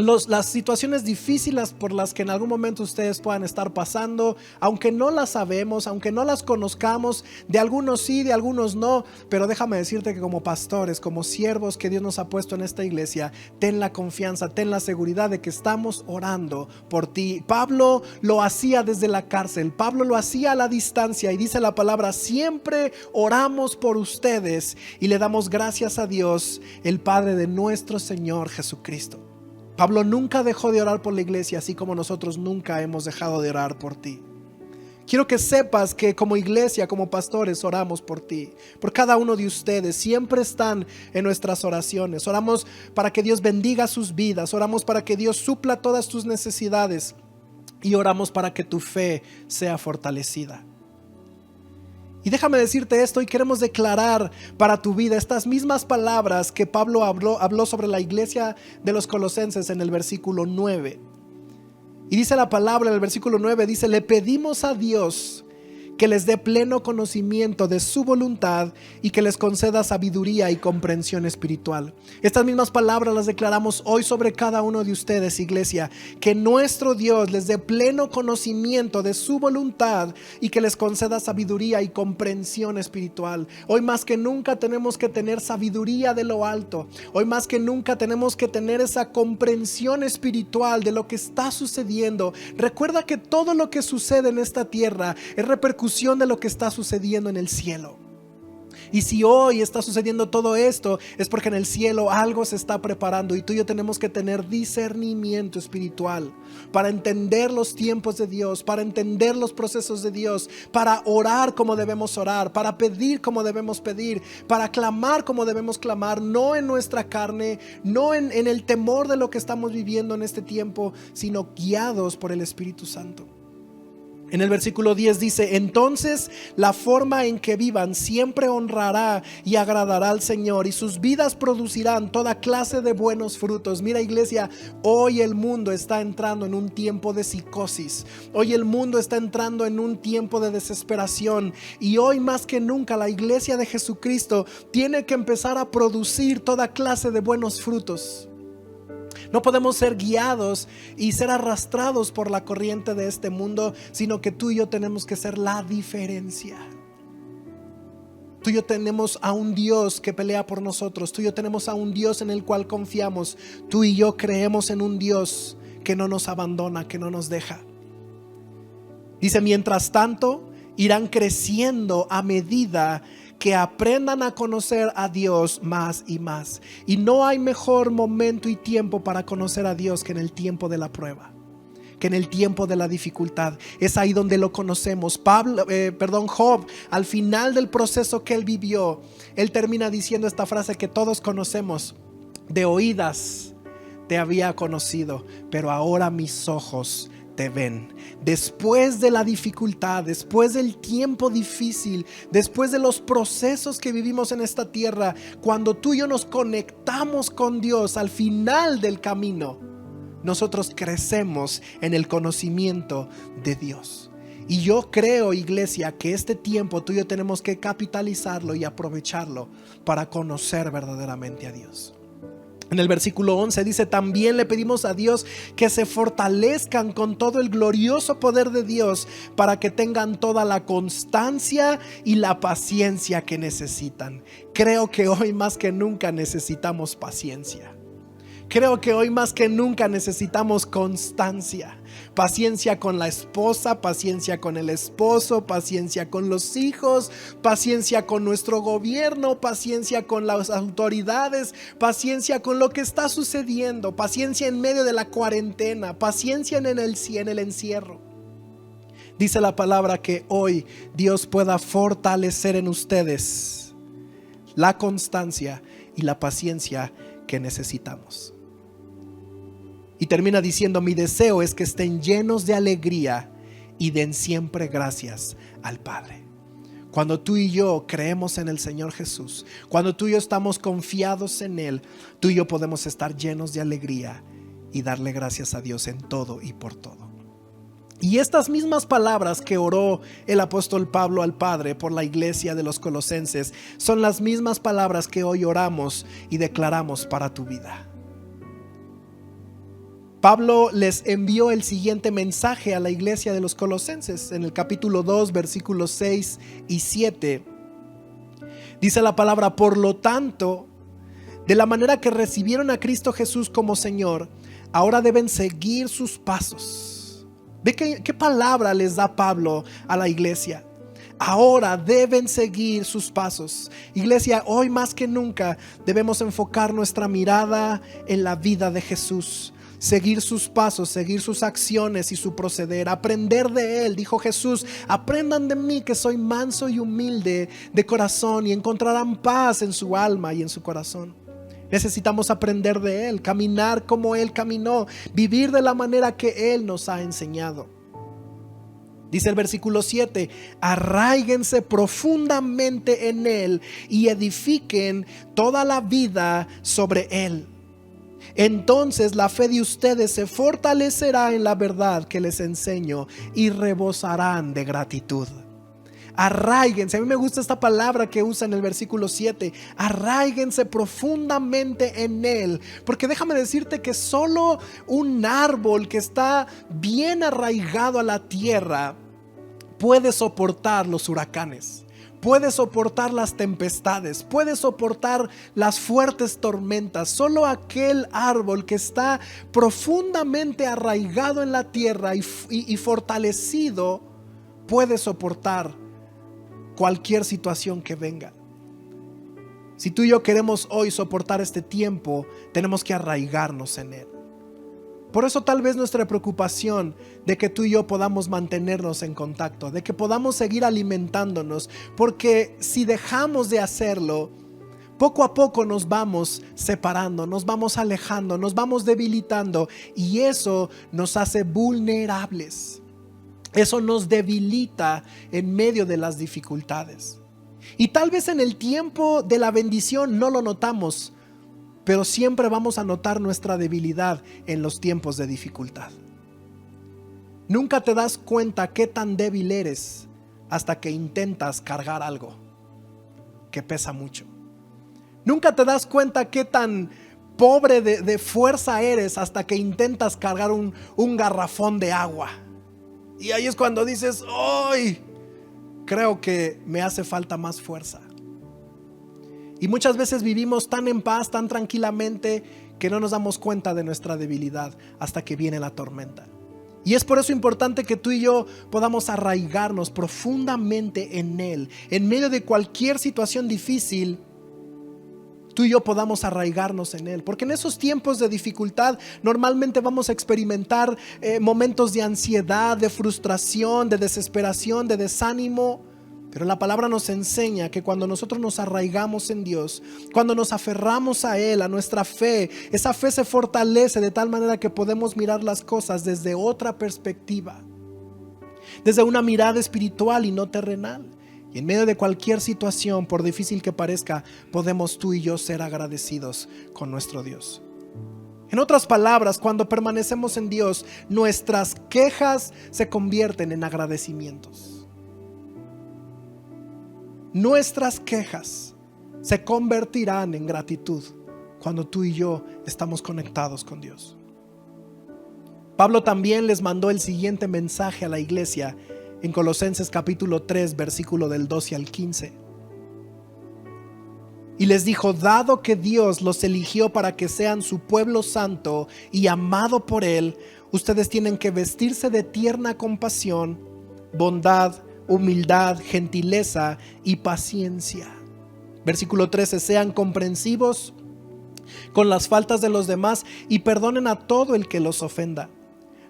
las situaciones difíciles por las que en algún momento ustedes puedan estar pasando, aunque no las sabemos, aunque no las conozcamos, de algunos sí, de algunos no, pero déjame decirte que como pastores, como siervos que Dios nos ha puesto en esta iglesia, ten la confianza, ten la seguridad de que estamos orando por ti. Pablo lo hacía desde la cárcel, Pablo lo hacía a la distancia y dice la palabra: siempre oramos por ustedes y le damos gracias a Dios, el Padre de nuestro Señor Jesucristo. Pablo nunca dejó de orar por la iglesia, así como nosotros nunca hemos dejado de orar por ti. Quiero que sepas que como iglesia, como pastores, oramos por ti, por cada uno de ustedes. Siempre están en nuestras oraciones. Oramos para que Dios bendiga sus vidas, oramos para que Dios supla todas tus necesidades y oramos para que tu fe sea fortalecida. Y déjame decirte esto, y queremos declarar para tu vida estas mismas palabras que Pablo habló sobre la iglesia de los Colosenses en el versículo 9. Y dice la palabra en el versículo 9, dice: le pedimos a Dios que les dé pleno conocimiento de su voluntad y que les conceda sabiduría y comprensión espiritual. Estas mismas palabras las declaramos hoy sobre cada uno de ustedes, iglesia, que nuestro Dios les dé pleno conocimiento de su voluntad y que les conceda sabiduría y comprensión espiritual. Hoy más que nunca tenemos que tener sabiduría de lo alto. Hoy más que nunca tenemos que tener esa comprensión espiritual de lo que está sucediendo. Recuerda que todo lo que sucede en esta tierra es repercusión de lo que está sucediendo en el cielo. Y si hoy está sucediendo todo esto, es porque en el cielo algo se está preparando y tú y yo tenemos que tener discernimiento espiritual para entender los tiempos de Dios, para entender los procesos de Dios, para orar como debemos orar, para pedir como debemos pedir, para clamar como debemos clamar, no en nuestra carne, no en el temor de lo que estamos viviendo en este tiempo, sino guiados por el Espíritu Santo. En el versículo 10 dice: entonces la forma en que vivan siempre honrará y agradará al Señor, y sus vidas producirán toda clase de buenos frutos. Mira, iglesia, hoy el mundo está entrando en un tiempo de psicosis. Hoy el mundo está entrando en un tiempo de desesperación. Y hoy más que nunca la iglesia de Jesucristo tiene que empezar a producir toda clase de buenos frutos. No podemos ser guiados y ser arrastrados por la corriente de este mundo, sino que tú y yo tenemos que ser la diferencia. Tú y yo tenemos a un Dios que pelea por nosotros. Tú y yo tenemos a un Dios en el cual confiamos. Tú y yo creemos en un Dios que no nos abandona, que no nos deja. Dice: mientras tanto, irán creciendo a medida que aprendan a conocer a Dios más y más. Y no hay mejor momento y tiempo para conocer a Dios que en el tiempo de la prueba, que en el tiempo de la dificultad. Es ahí donde lo conocemos. Job, al final del proceso que él vivió, él termina diciendo esta frase que todos conocemos: de oídas te había conocido, pero ahora mis ojos te ven. Después de la dificultad, después del tiempo difícil, después de los procesos que vivimos en esta tierra, cuando tú y yo nos conectamos con Dios al final del camino, nosotros crecemos en el conocimiento de Dios. Y yo creo, iglesia, que este tiempo tú y yo tenemos que capitalizarlo y aprovecharlo para conocer verdaderamente a Dios. En el versículo 11 dice: también le pedimos a Dios que se fortalezcan con todo el glorioso poder de Dios, para que tengan toda la constancia y la paciencia que necesitan. Creo que hoy más que nunca necesitamos paciencia. Creo que hoy más que nunca necesitamos constancia. Paciencia con la esposa, paciencia con el esposo, paciencia con los hijos, paciencia con nuestro gobierno, paciencia con las autoridades, paciencia con lo que está sucediendo, paciencia en medio de la cuarentena, paciencia en el encierro. Dice la palabra que hoy Dios pueda fortalecer en ustedes la constancia y la paciencia que necesitamos. Y termina diciendo: mi deseo es que estén llenos de alegría y den siempre gracias al Padre. Cuando tú y yo creemos en el Señor Jesús, cuando tú y yo estamos confiados en Él, tú y yo podemos estar llenos de alegría y darle gracias a Dios en todo y por todo. Y estas mismas palabras que oró el apóstol Pablo al Padre por la iglesia de los Colosenses son las mismas palabras que hoy oramos y declaramos para tu vida. Pablo les envió el siguiente mensaje a la iglesia de los Colosenses en el capítulo 2, versículos 6 y 7. Dice la palabra: por lo tanto, de la manera que recibieron a Cristo Jesús como Señor, ahora deben seguir sus pasos. ¿Ve qué palabra les da Pablo a la iglesia? Ahora deben seguir sus pasos. Iglesia, hoy más que nunca debemos enfocar nuestra mirada en la vida de Jesús. Seguir sus pasos, seguir sus acciones y su proceder, aprender de Él. Dijo Jesús: aprendan de mí, que soy manso y humilde de corazón, y encontrarán paz en su alma y en su corazón. Necesitamos aprender de Él, caminar como Él caminó, vivir de la manera que Él nos ha enseñado. Dice el versículo 7: arraíguense profundamente en Él y edifiquen toda la vida sobre Él. Entonces la fe de ustedes se fortalecerá en la verdad que les enseño y rebosarán de gratitud. Arraíguense. A mí me gusta esta palabra que usa en el versículo 7. Arraíguense profundamente en Él. Porque déjame decirte que solo un árbol que está bien arraigado a la tierra puede soportar los huracanes, puede soportar las tempestades, puede soportar las fuertes tormentas. Solo aquel árbol que está profundamente arraigado en la tierra y fortalecido puede soportar cualquier situación que venga. Si tú y yo queremos hoy soportar este tiempo, tenemos que arraigarnos en Él. Por eso tal vez nuestra preocupación de que tú y yo podamos mantenernos en contacto, de que podamos seguir alimentándonos, porque si dejamos de hacerlo, poco a poco nos vamos separando, nos vamos alejando, nos vamos debilitando, y eso nos hace vulnerables. Eso nos debilita en medio de las dificultades. Y tal vez en el tiempo de la bendición no lo notamos, pero siempre vamos a notar nuestra debilidad en los tiempos de dificultad. Nunca te das cuenta qué tan débil eres hasta que intentas cargar algo que pesa mucho. Nunca te das cuenta qué tan pobre de fuerza eres hasta que intentas cargar un garrafón de agua. Y ahí es cuando dices: ¡ay! Creo que me hace falta más fuerza. Y muchas veces vivimos tan en paz, tan tranquilamente, que no nos damos cuenta de nuestra debilidad hasta que viene la tormenta. Y es por eso importante que tú y yo podamos arraigarnos profundamente en Él. En medio de cualquier situación difícil, tú y yo podamos arraigarnos en Él. Porque en esos tiempos de dificultad normalmente vamos a experimentar momentos de ansiedad, de frustración, de desesperación, de desánimo. Pero la palabra nos enseña que cuando nosotros nos arraigamos en Dios, cuando nos aferramos a Él, a nuestra fe, esa fe se fortalece de tal manera que podemos mirar las cosas desde otra perspectiva, desde una mirada espiritual y no terrenal. Y en medio de cualquier situación, por difícil que parezca, podemos tú y yo ser agradecidos con nuestro Dios. En otras palabras, cuando permanecemos en Dios, nuestras quejas se convierten en agradecimientos. Nuestras quejas se convertirán en gratitud cuando tú y yo estamos conectados con Dios. Pablo también les mandó el siguiente mensaje a la iglesia en Colosenses capítulo 3, versículo del 12 al 15. Y les dijo: dado que Dios los eligió para que sean su pueblo santo y amado por Él, ustedes tienen que vestirse de tierna compasión, bondad, humildad, gentileza y paciencia. Versículo 13: sean comprensivos con las faltas de los demás y perdonen a todo el que los ofenda.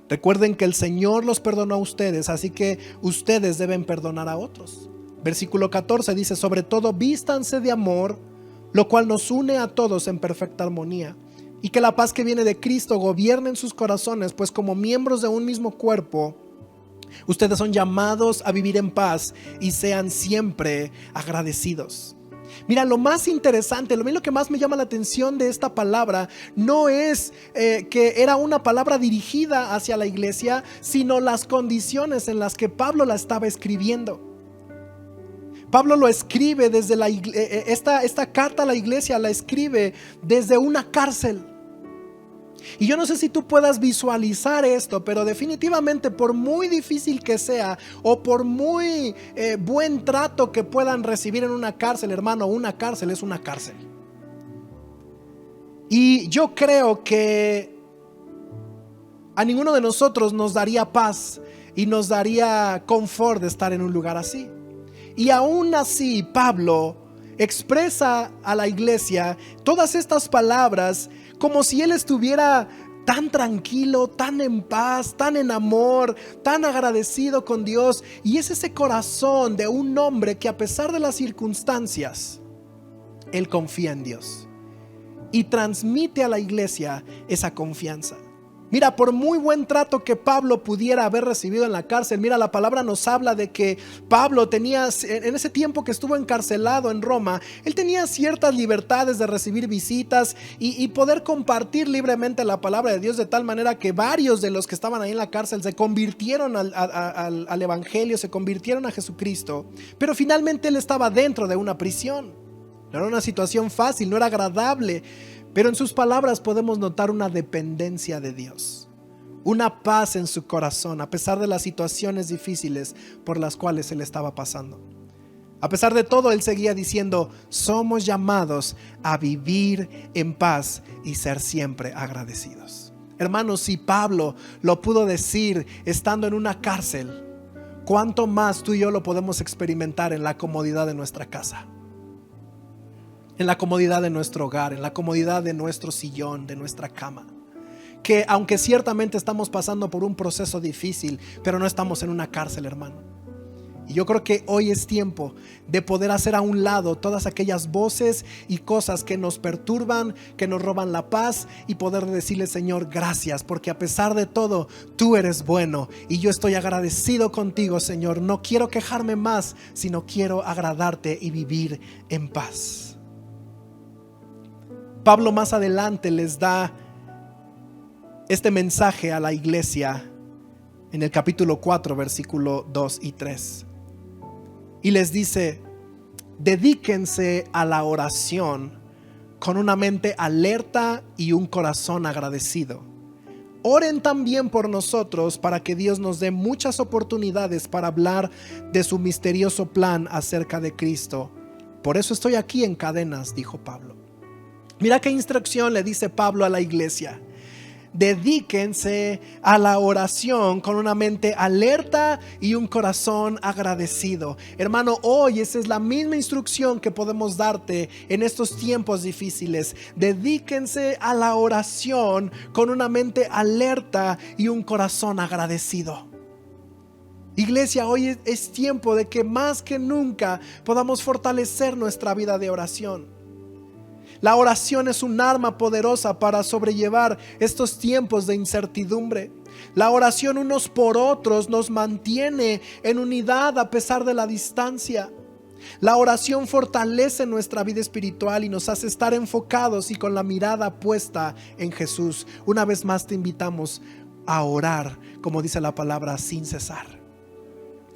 Recuerden que el Señor los perdonó a ustedes, así que ustedes deben perdonar a otros. Versículo 14 dice: sobre todo vístanse de amor, lo cual nos une a todos en perfecta armonía, y que la paz que viene de Cristo gobierne en sus corazones, pues como miembros de un mismo cuerpo, ustedes son llamados a vivir en paz y sean siempre agradecidos. Mira, lo más interesante, lo que más me llama la atención de esta palabra no es que era una palabra dirigida hacia la iglesia, sino las condiciones en las que Pablo la estaba escribiendo. Pablo lo escribe desde esta carta a la iglesia la escribe desde una cárcel. Y yo no sé si tú puedas visualizar esto, pero definitivamente, por muy difícil que sea o por muy buen trato que puedan recibir en una cárcel, hermano, una cárcel es una cárcel. Y yo creo que a ninguno de nosotros nos daría paz y nos daría confort de estar en un lugar así. Y aún así, Pablo expresa a la iglesia todas estas palabras como si él estuviera tan tranquilo, tan en paz, tan en amor, tan agradecido con Dios. Y es ese corazón de un hombre que, a pesar de las circunstancias, él confía en Dios y transmite a la iglesia esa confianza. Mira, por muy buen trato que Pablo pudiera haber recibido en la cárcel, mira, la palabra nos habla de que Pablo tenía, en ese tiempo que estuvo encarcelado en Roma, él tenía ciertas libertades de recibir visitas y poder compartir libremente la palabra de Dios, de tal manera que varios de los que estaban ahí en la cárcel se convirtieron al evangelio, se convirtieron a Jesucristo. Pero finalmente él estaba dentro de una prisión. No era una situación fácil, no era agradable. Pero en sus palabras podemos notar una dependencia de Dios, una paz en su corazón, a pesar de las situaciones difíciles por las cuales él estaba pasando. A pesar de todo, él seguía diciendo: somos llamados a vivir en paz y ser siempre agradecidos. Hermanos, si Pablo lo pudo decir estando en una cárcel, ¿cuánto más tú y yo lo podemos experimentar en la comodidad de nuestra casa? En la comodidad de nuestro hogar, en la comodidad de nuestro sillón, de nuestra cama. Que aunque ciertamente estamos pasando por un proceso difícil, pero no estamos en una cárcel, hermano. Y yo creo que hoy es tiempo de poder hacer a un lado todas aquellas voces y cosas que nos perturban, que nos roban la paz, y poder decirle: Señor, gracias, porque a pesar de todo, tú eres bueno y yo estoy agradecido contigo, Señor. No quiero quejarme más, sino quiero agradarte y vivir en paz. Pablo más adelante les da este mensaje a la iglesia en el capítulo 4, versículo 2 y 3. Y les dice: dedíquense a la oración con una mente alerta y un corazón agradecido. Oren también por nosotros para que Dios nos dé muchas oportunidades para hablar de su misterioso plan acerca de Cristo. Por eso estoy aquí en cadenas, dijo Pablo. Mira qué instrucción le dice Pablo a la iglesia: dedíquense a la oración con una mente alerta y un corazón agradecido. Hermano, hoy esa es la misma instrucción que podemos darte en estos tiempos difíciles. Dedíquense a la oración con una mente alerta y un corazón agradecido. Iglesia, hoy es tiempo de que más que nunca podamos fortalecer nuestra vida de oración. La oración es un arma poderosa para sobrellevar estos tiempos de incertidumbre. La oración unos por otros nos mantiene en unidad a pesar de la distancia. La oración fortalece nuestra vida espiritual y nos hace estar enfocados y con la mirada puesta en Jesús. Una vez más te invitamos a orar, como dice la palabra, sin cesar.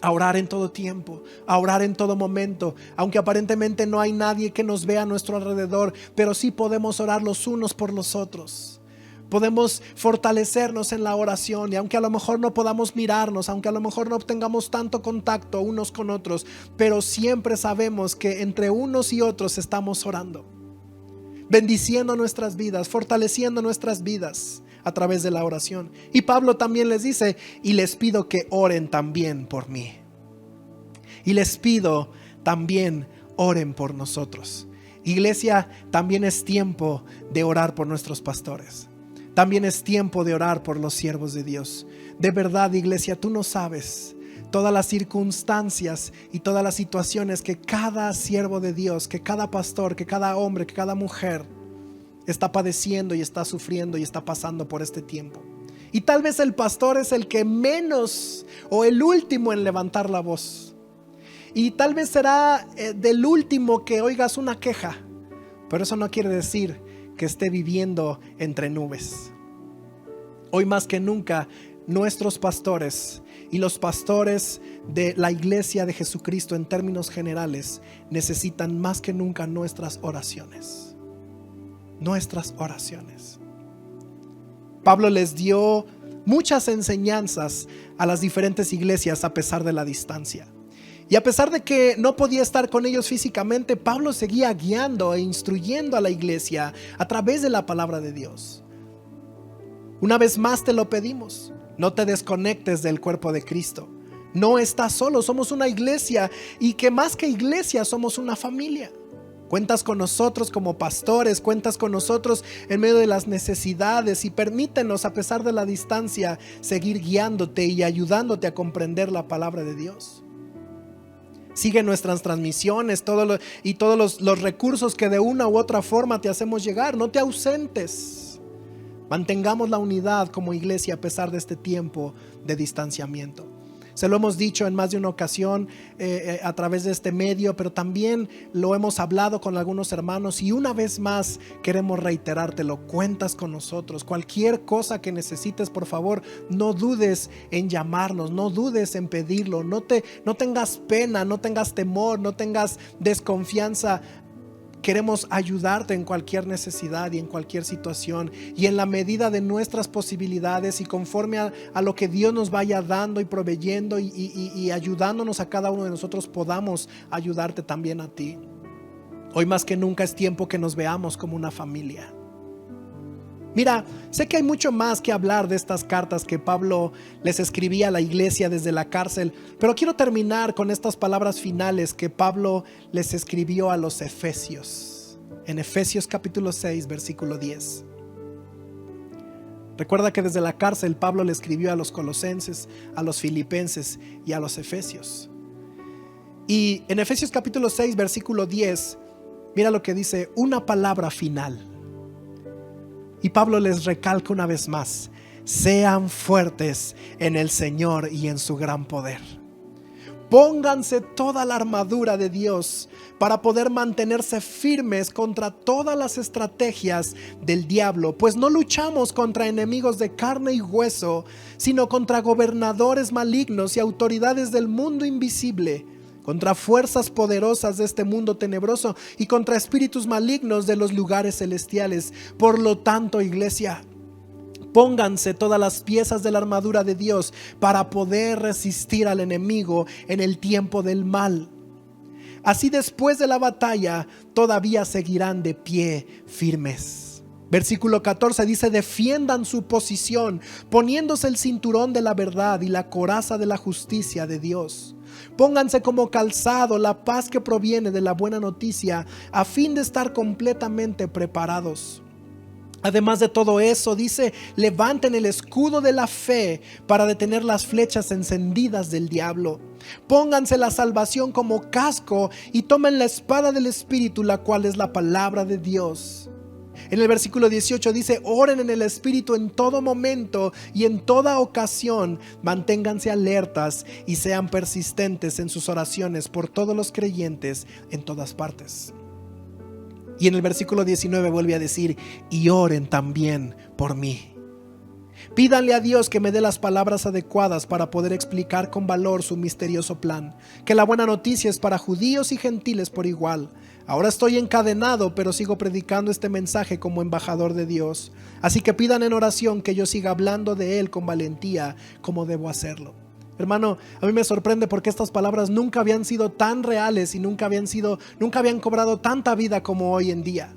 A orar en todo tiempo, a orar en todo momento, aunque aparentemente no hay nadie que nos vea a nuestro alrededor, pero sí podemos orar los unos por los otros. Podemos fortalecernos en la oración y aunque a lo mejor no podamos mirarnos, aunque a lo mejor no tengamos tanto contacto unos con otros, pero siempre sabemos que entre unos y otros estamos orando, bendiciendo nuestras vidas, fortaleciendo nuestras vidas a través de la oración. Y Pablo también les dice, y les pido que oren también por mí. Y les pido también oren por nosotros. Iglesia, también es tiempo de orar por nuestros pastores. También es tiempo de orar por los siervos de Dios. De verdad, iglesia, tú no sabes todas las circunstancias y todas las situaciones que cada siervo de Dios, que cada pastor, que cada hombre, que cada mujer está padeciendo y está sufriendo y está pasando por este tiempo. Y tal vez el pastor es el que menos o el último en levantar la voz. Y tal vez será del último que oigas una queja. Pero eso no quiere decir que esté viviendo entre nubes. Hoy más que nunca, nuestros pastores y los pastores de la iglesia de Jesucristo en términos generales necesitan más que nunca nuestras oraciones. Nuestras oraciones. Pablo les dio muchas enseñanzas a las diferentes iglesias a pesar de la distancia. Y a pesar de que no podía estar con ellos físicamente, Pablo seguía guiando e instruyendo a la iglesia a través de la palabra de Dios. Una vez más te lo pedimos, no te desconectes del cuerpo de Cristo. No estás solo, somos una iglesia y que más que iglesia somos una familia. Cuentas con nosotros como pastores, cuentas con nosotros en medio de las necesidades y permítenos a pesar de la distancia seguir guiándote y ayudándote a comprender la palabra de Dios. Sigue nuestras transmisiones todos los recursos que de una u otra forma te hacemos llegar. No te ausentes. Mantengamos la unidad como iglesia a pesar de este tiempo de distanciamiento. Se lo hemos dicho en más de una ocasión a través de este medio, pero también lo hemos hablado con algunos hermanos y una vez más queremos reiterártelo. Cuentas con nosotros. Cualquier cosa que necesites, por favor, no dudes en llamarnos, no dudes en pedirlo. No tengas pena, no tengas temor, no tengas desconfianza. Queremos ayudarte en cualquier necesidad y en cualquier situación y en la medida de nuestras posibilidades y conforme a lo que Dios nos vaya dando y proveyendo y ayudándonos a cada uno de nosotros, podamos ayudarte también a ti. Hoy más que nunca es tiempo que nos veamos como una familia. Mira, sé que hay mucho más que hablar de estas cartas que Pablo les escribía a la iglesia desde la cárcel, pero quiero terminar con estas palabras finales que Pablo les escribió a los Efesios, en Efesios capítulo 6, versículo 10. Recuerda que desde la cárcel Pablo le escribió a los Colosenses, a los Filipenses y a los Efesios. Y en Efesios capítulo 6, versículo 10, mira lo que dice, una palabra final. Y Pablo les recalca una vez más, sean fuertes en el Señor y en su gran poder. Pónganse toda la armadura de Dios para poder mantenerse firmes contra todas las estrategias del diablo, pues no luchamos contra enemigos de carne y hueso, sino contra gobernadores malignos y autoridades del mundo invisible, contra fuerzas poderosas de este mundo tenebroso y contra espíritus malignos de los lugares celestiales. Por lo tanto, iglesia, pónganse todas las piezas de la armadura de Dios para poder resistir al enemigo en el tiempo del mal. Así después de la batalla todavía seguirán de pie firmes. Versículo 14 dice, defiendan su posición poniéndose el cinturón de la verdad y la coraza de la justicia de Dios. Pónganse como calzado la paz que proviene de la buena noticia a fin de estar completamente preparados. Además de todo eso, dice, levanten el escudo de la fe para detener las flechas encendidas del diablo. Pónganse la salvación como casco y tomen la espada del Espíritu, la cual es la palabra de Dios. En el versículo 18 dice, oren en el Espíritu en todo momento y en toda ocasión. Manténganse alertas y sean persistentes en sus oraciones por todos los creyentes en todas partes. Y en el versículo 19 vuelve a decir, y oren también por mí. Pídanle a Dios que me dé las palabras adecuadas para poder explicar con valor su misterioso plan, que la buena noticia es para judíos y gentiles por igual. Ahora estoy encadenado, pero sigo predicando este mensaje como embajador de Dios. Así que pidan en oración que yo siga hablando de Él con valentía como debo hacerlo. Hermano, a mí me sorprende porque estas palabras nunca habían sido tan reales y nunca habían cobrado tanta vida como hoy en día.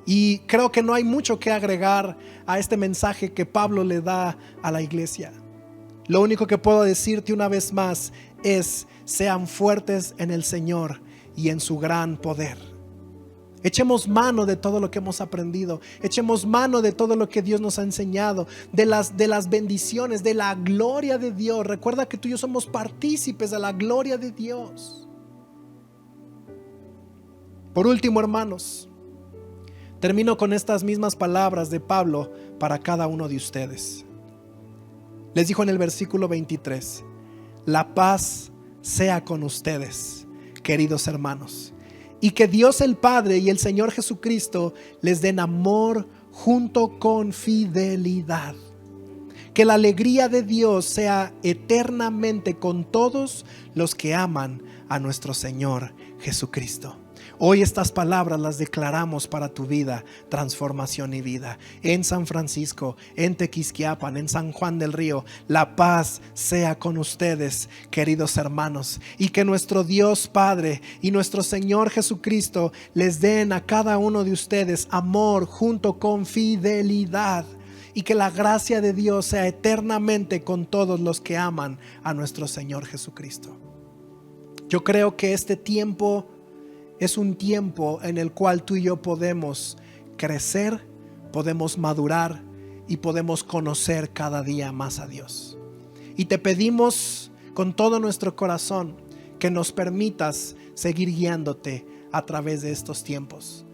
Y creo que no hay mucho que agregar a este mensaje que Pablo le da a la iglesia. Lo único que puedo decirte una vez más es: sean fuertes en el Señor y en su gran poder. Echemos mano de todo lo que hemos aprendido. Echemos mano de todo lo que Dios nos ha enseñado, de las bendiciones, de la gloria de Dios. Recuerda que tú y yo somos partícipes de la gloria de Dios. Por último, hermanos, termino con estas mismas palabras de Pablo para cada uno de ustedes. Les dijo en el versículo 23, la paz sea con ustedes, queridos hermanos. Y que Dios el Padre y el Señor Jesucristo les den amor junto con fidelidad. Que la alegría de Dios sea eternamente con todos los que aman a nuestro Señor Jesucristo. Hoy estas palabras las declaramos para tu vida, transformación y vida. En San Francisco, en Tequisquiapan, en San Juan del Río, la paz sea con ustedes, queridos hermanos. Y que nuestro Dios Padre y nuestro Señor Jesucristo les den a cada uno de ustedes amor junto con fidelidad. Y que la gracia de Dios sea eternamente con todos los que aman a nuestro Señor Jesucristo. Yo creo que este tiempo es un tiempo en el cual tú y yo podemos crecer, podemos madurar y podemos conocer cada día más a Dios. Y te pedimos con todo nuestro corazón que nos permitas seguir guiándote a través de estos tiempos.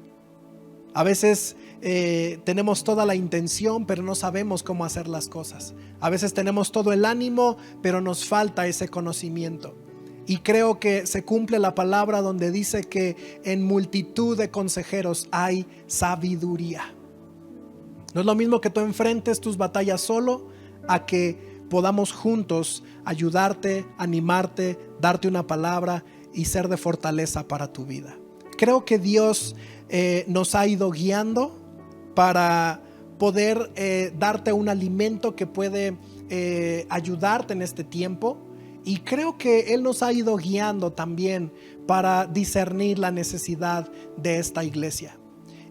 A veces tenemos toda la intención, pero no sabemos cómo hacer las cosas. A veces tenemos todo el ánimo, pero nos falta ese conocimiento. Y creo que se cumple la palabra donde dice que en multitud de consejeros hay sabiduría. No es lo mismo que tú enfrentes tus batallas solo, a que podamos juntos ayudarte, animarte, darte una palabra y ser de fortaleza para tu vida. Creo que Dios nos ha ido guiando para poder darte un alimento que puede ayudarte en este tiempo. Y creo que Él nos ha ido guiando también para discernir la necesidad de esta iglesia.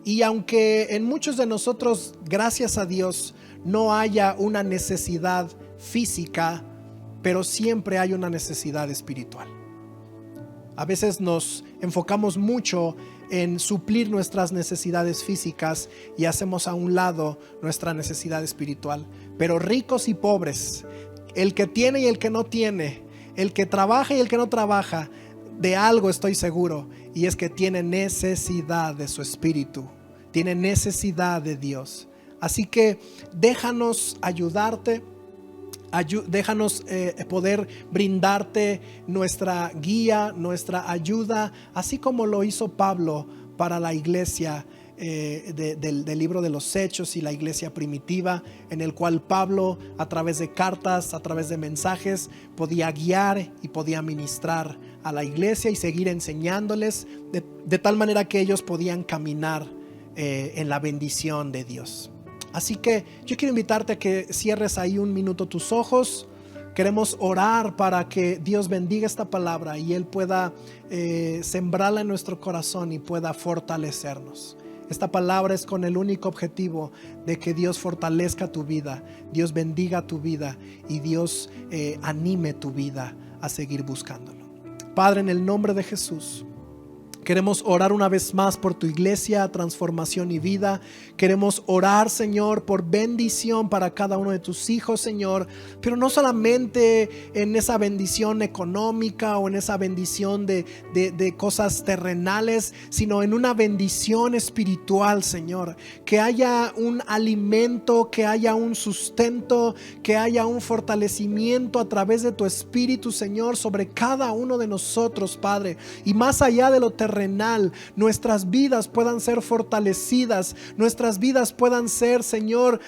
Y aunque en muchos de nosotros, gracias a Dios, no haya una necesidad física, pero siempre hay una necesidad espiritual. A veces nos enfocamos mucho en suplir nuestras necesidades físicas y hacemos a un lado nuestra necesidad espiritual. Pero ricos y pobres, el que tiene y el que no tiene, el que trabaja y el que no trabaja, de algo estoy seguro, y es que tiene necesidad de su espíritu, tiene necesidad de Dios. Así que déjanos ayudarte, déjanos poder brindarte nuestra guía, nuestra ayuda, así como lo hizo Pablo para la iglesia del libro de los Hechos y la iglesia primitiva, en el cual Pablo, a través de cartas, a través de mensajes, podía guiar y podía ministrar a la iglesia y seguir enseñándoles de tal manera que ellos podían caminar en la bendición de Dios. Así que yo quiero invitarte a que cierres ahí un minuto tus ojos. Queremos orar para que Dios bendiga esta palabra y Él pueda sembrarla en nuestro corazón y pueda fortalecernos. Esta palabra es con el único objetivo de que Dios fortalezca tu vida, Dios bendiga tu vida y Dios anime tu vida a seguir buscándolo. Padre, en el nombre de Jesús, Queremos orar una vez más por tu iglesia, Transformación y Vida. Queremos orar, Señor, por bendición para cada uno de tus hijos, Señor. Pero no solamente en esa bendición económica o en esa bendición de cosas terrenales, sino en una bendición espiritual, Señor. Que haya un alimento, que haya un sustento, que haya un fortalecimiento a través de tu Espíritu, Señor, sobre cada uno de nosotros, Padre. Y más allá de lo terrenal, nuestras vidas puedan ser fortalecidas, nuestras vidas puedan ser, Señor,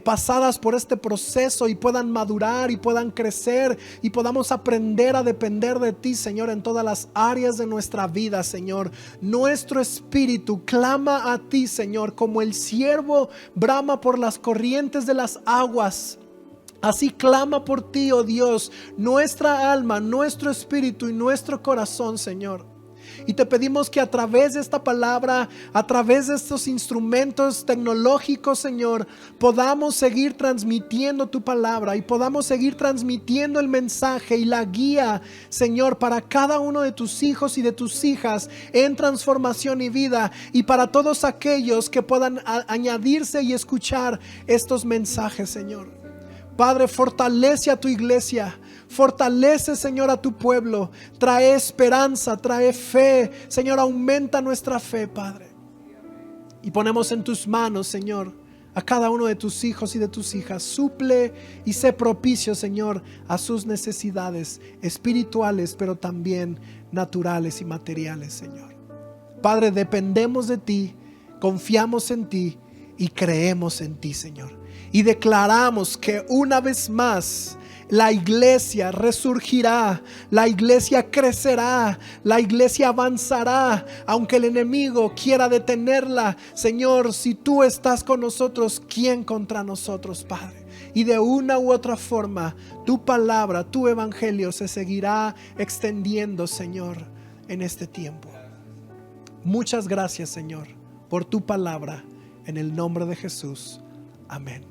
pasadas por este proceso y puedan madurar y puedan crecer y podamos aprender a depender de ti, Señor, en todas las áreas de nuestra vida, Señor. Nuestro espíritu clama a ti, Señor, como el ciervo brama por las corrientes de las aguas. Así clama por ti, oh Dios, nuestra alma, nuestro espíritu y nuestro corazón, Señor. Y te pedimos que a través de esta palabra, a través de estos instrumentos tecnológicos, Señor, podamos seguir transmitiendo tu palabra y podamos seguir transmitiendo el mensaje y la guía, Señor, para cada uno de tus hijos y de tus hijas en Transformación y Vida, y para todos aquellos que puedan añadirse y escuchar estos mensajes, Señor. Padre, fortalece a tu iglesia. Fortalece, Señor, a tu pueblo. Trae esperanza, trae fe. Señor, aumenta nuestra fe, Padre. Y ponemos en tus manos, Señor, a cada uno de tus hijos y de tus hijas. Suple y sé propicio, Señor, a sus necesidades espirituales, pero también naturales y materiales, Señor. Padre, dependemos de ti, confiamos en ti y creemos en ti, Señor. Y declaramos que una vez más la iglesia resurgirá, la iglesia crecerá, la iglesia avanzará, aunque el enemigo quiera detenerla. Señor, si tú estás con nosotros, ¿quién contra nosotros, Padre? Y de una u otra forma, tu palabra, tu evangelio se seguirá extendiendo, Señor, en este tiempo. Muchas gracias, Señor, por tu palabra, en el nombre de Jesús. Amén.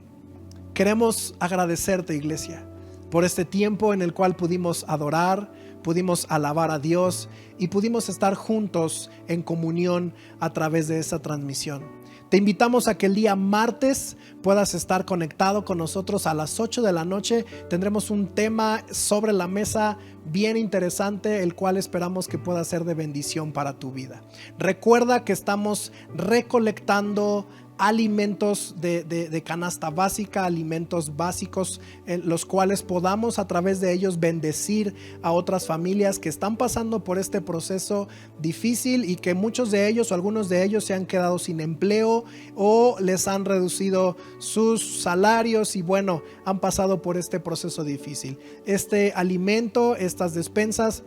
Queremos agradecerte, iglesia, por este tiempo en el cual pudimos adorar, pudimos alabar a Dios y pudimos estar juntos en comunión a través de esa transmisión. Te invitamos a que el día martes puedas estar conectado con nosotros a las 8 de la noche. Tendremos un tema sobre la mesa bien interesante, el cual esperamos que pueda ser de bendición para tu vida. Recuerda que estamos recolectando alimentos de canasta básica, alimentos básicos, los cuales podamos a través de ellos bendecir a otras familias que están pasando por este proceso difícil y que muchos de ellos o algunos de ellos se han quedado sin empleo o les han reducido sus salarios y bueno, han pasado por este proceso difícil. Este alimento, estas despensas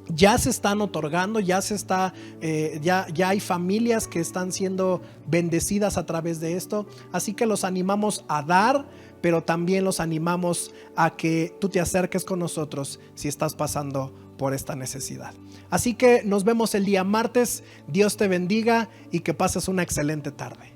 ya se están otorgando, ya hay familias que están siendo bendecidas a través de esto, así que los animamos a dar, pero también los animamos a que tú te acerques con nosotros si estás pasando por esta necesidad. Así que nos vemos el día martes. Dios te bendiga y que pases una excelente tarde.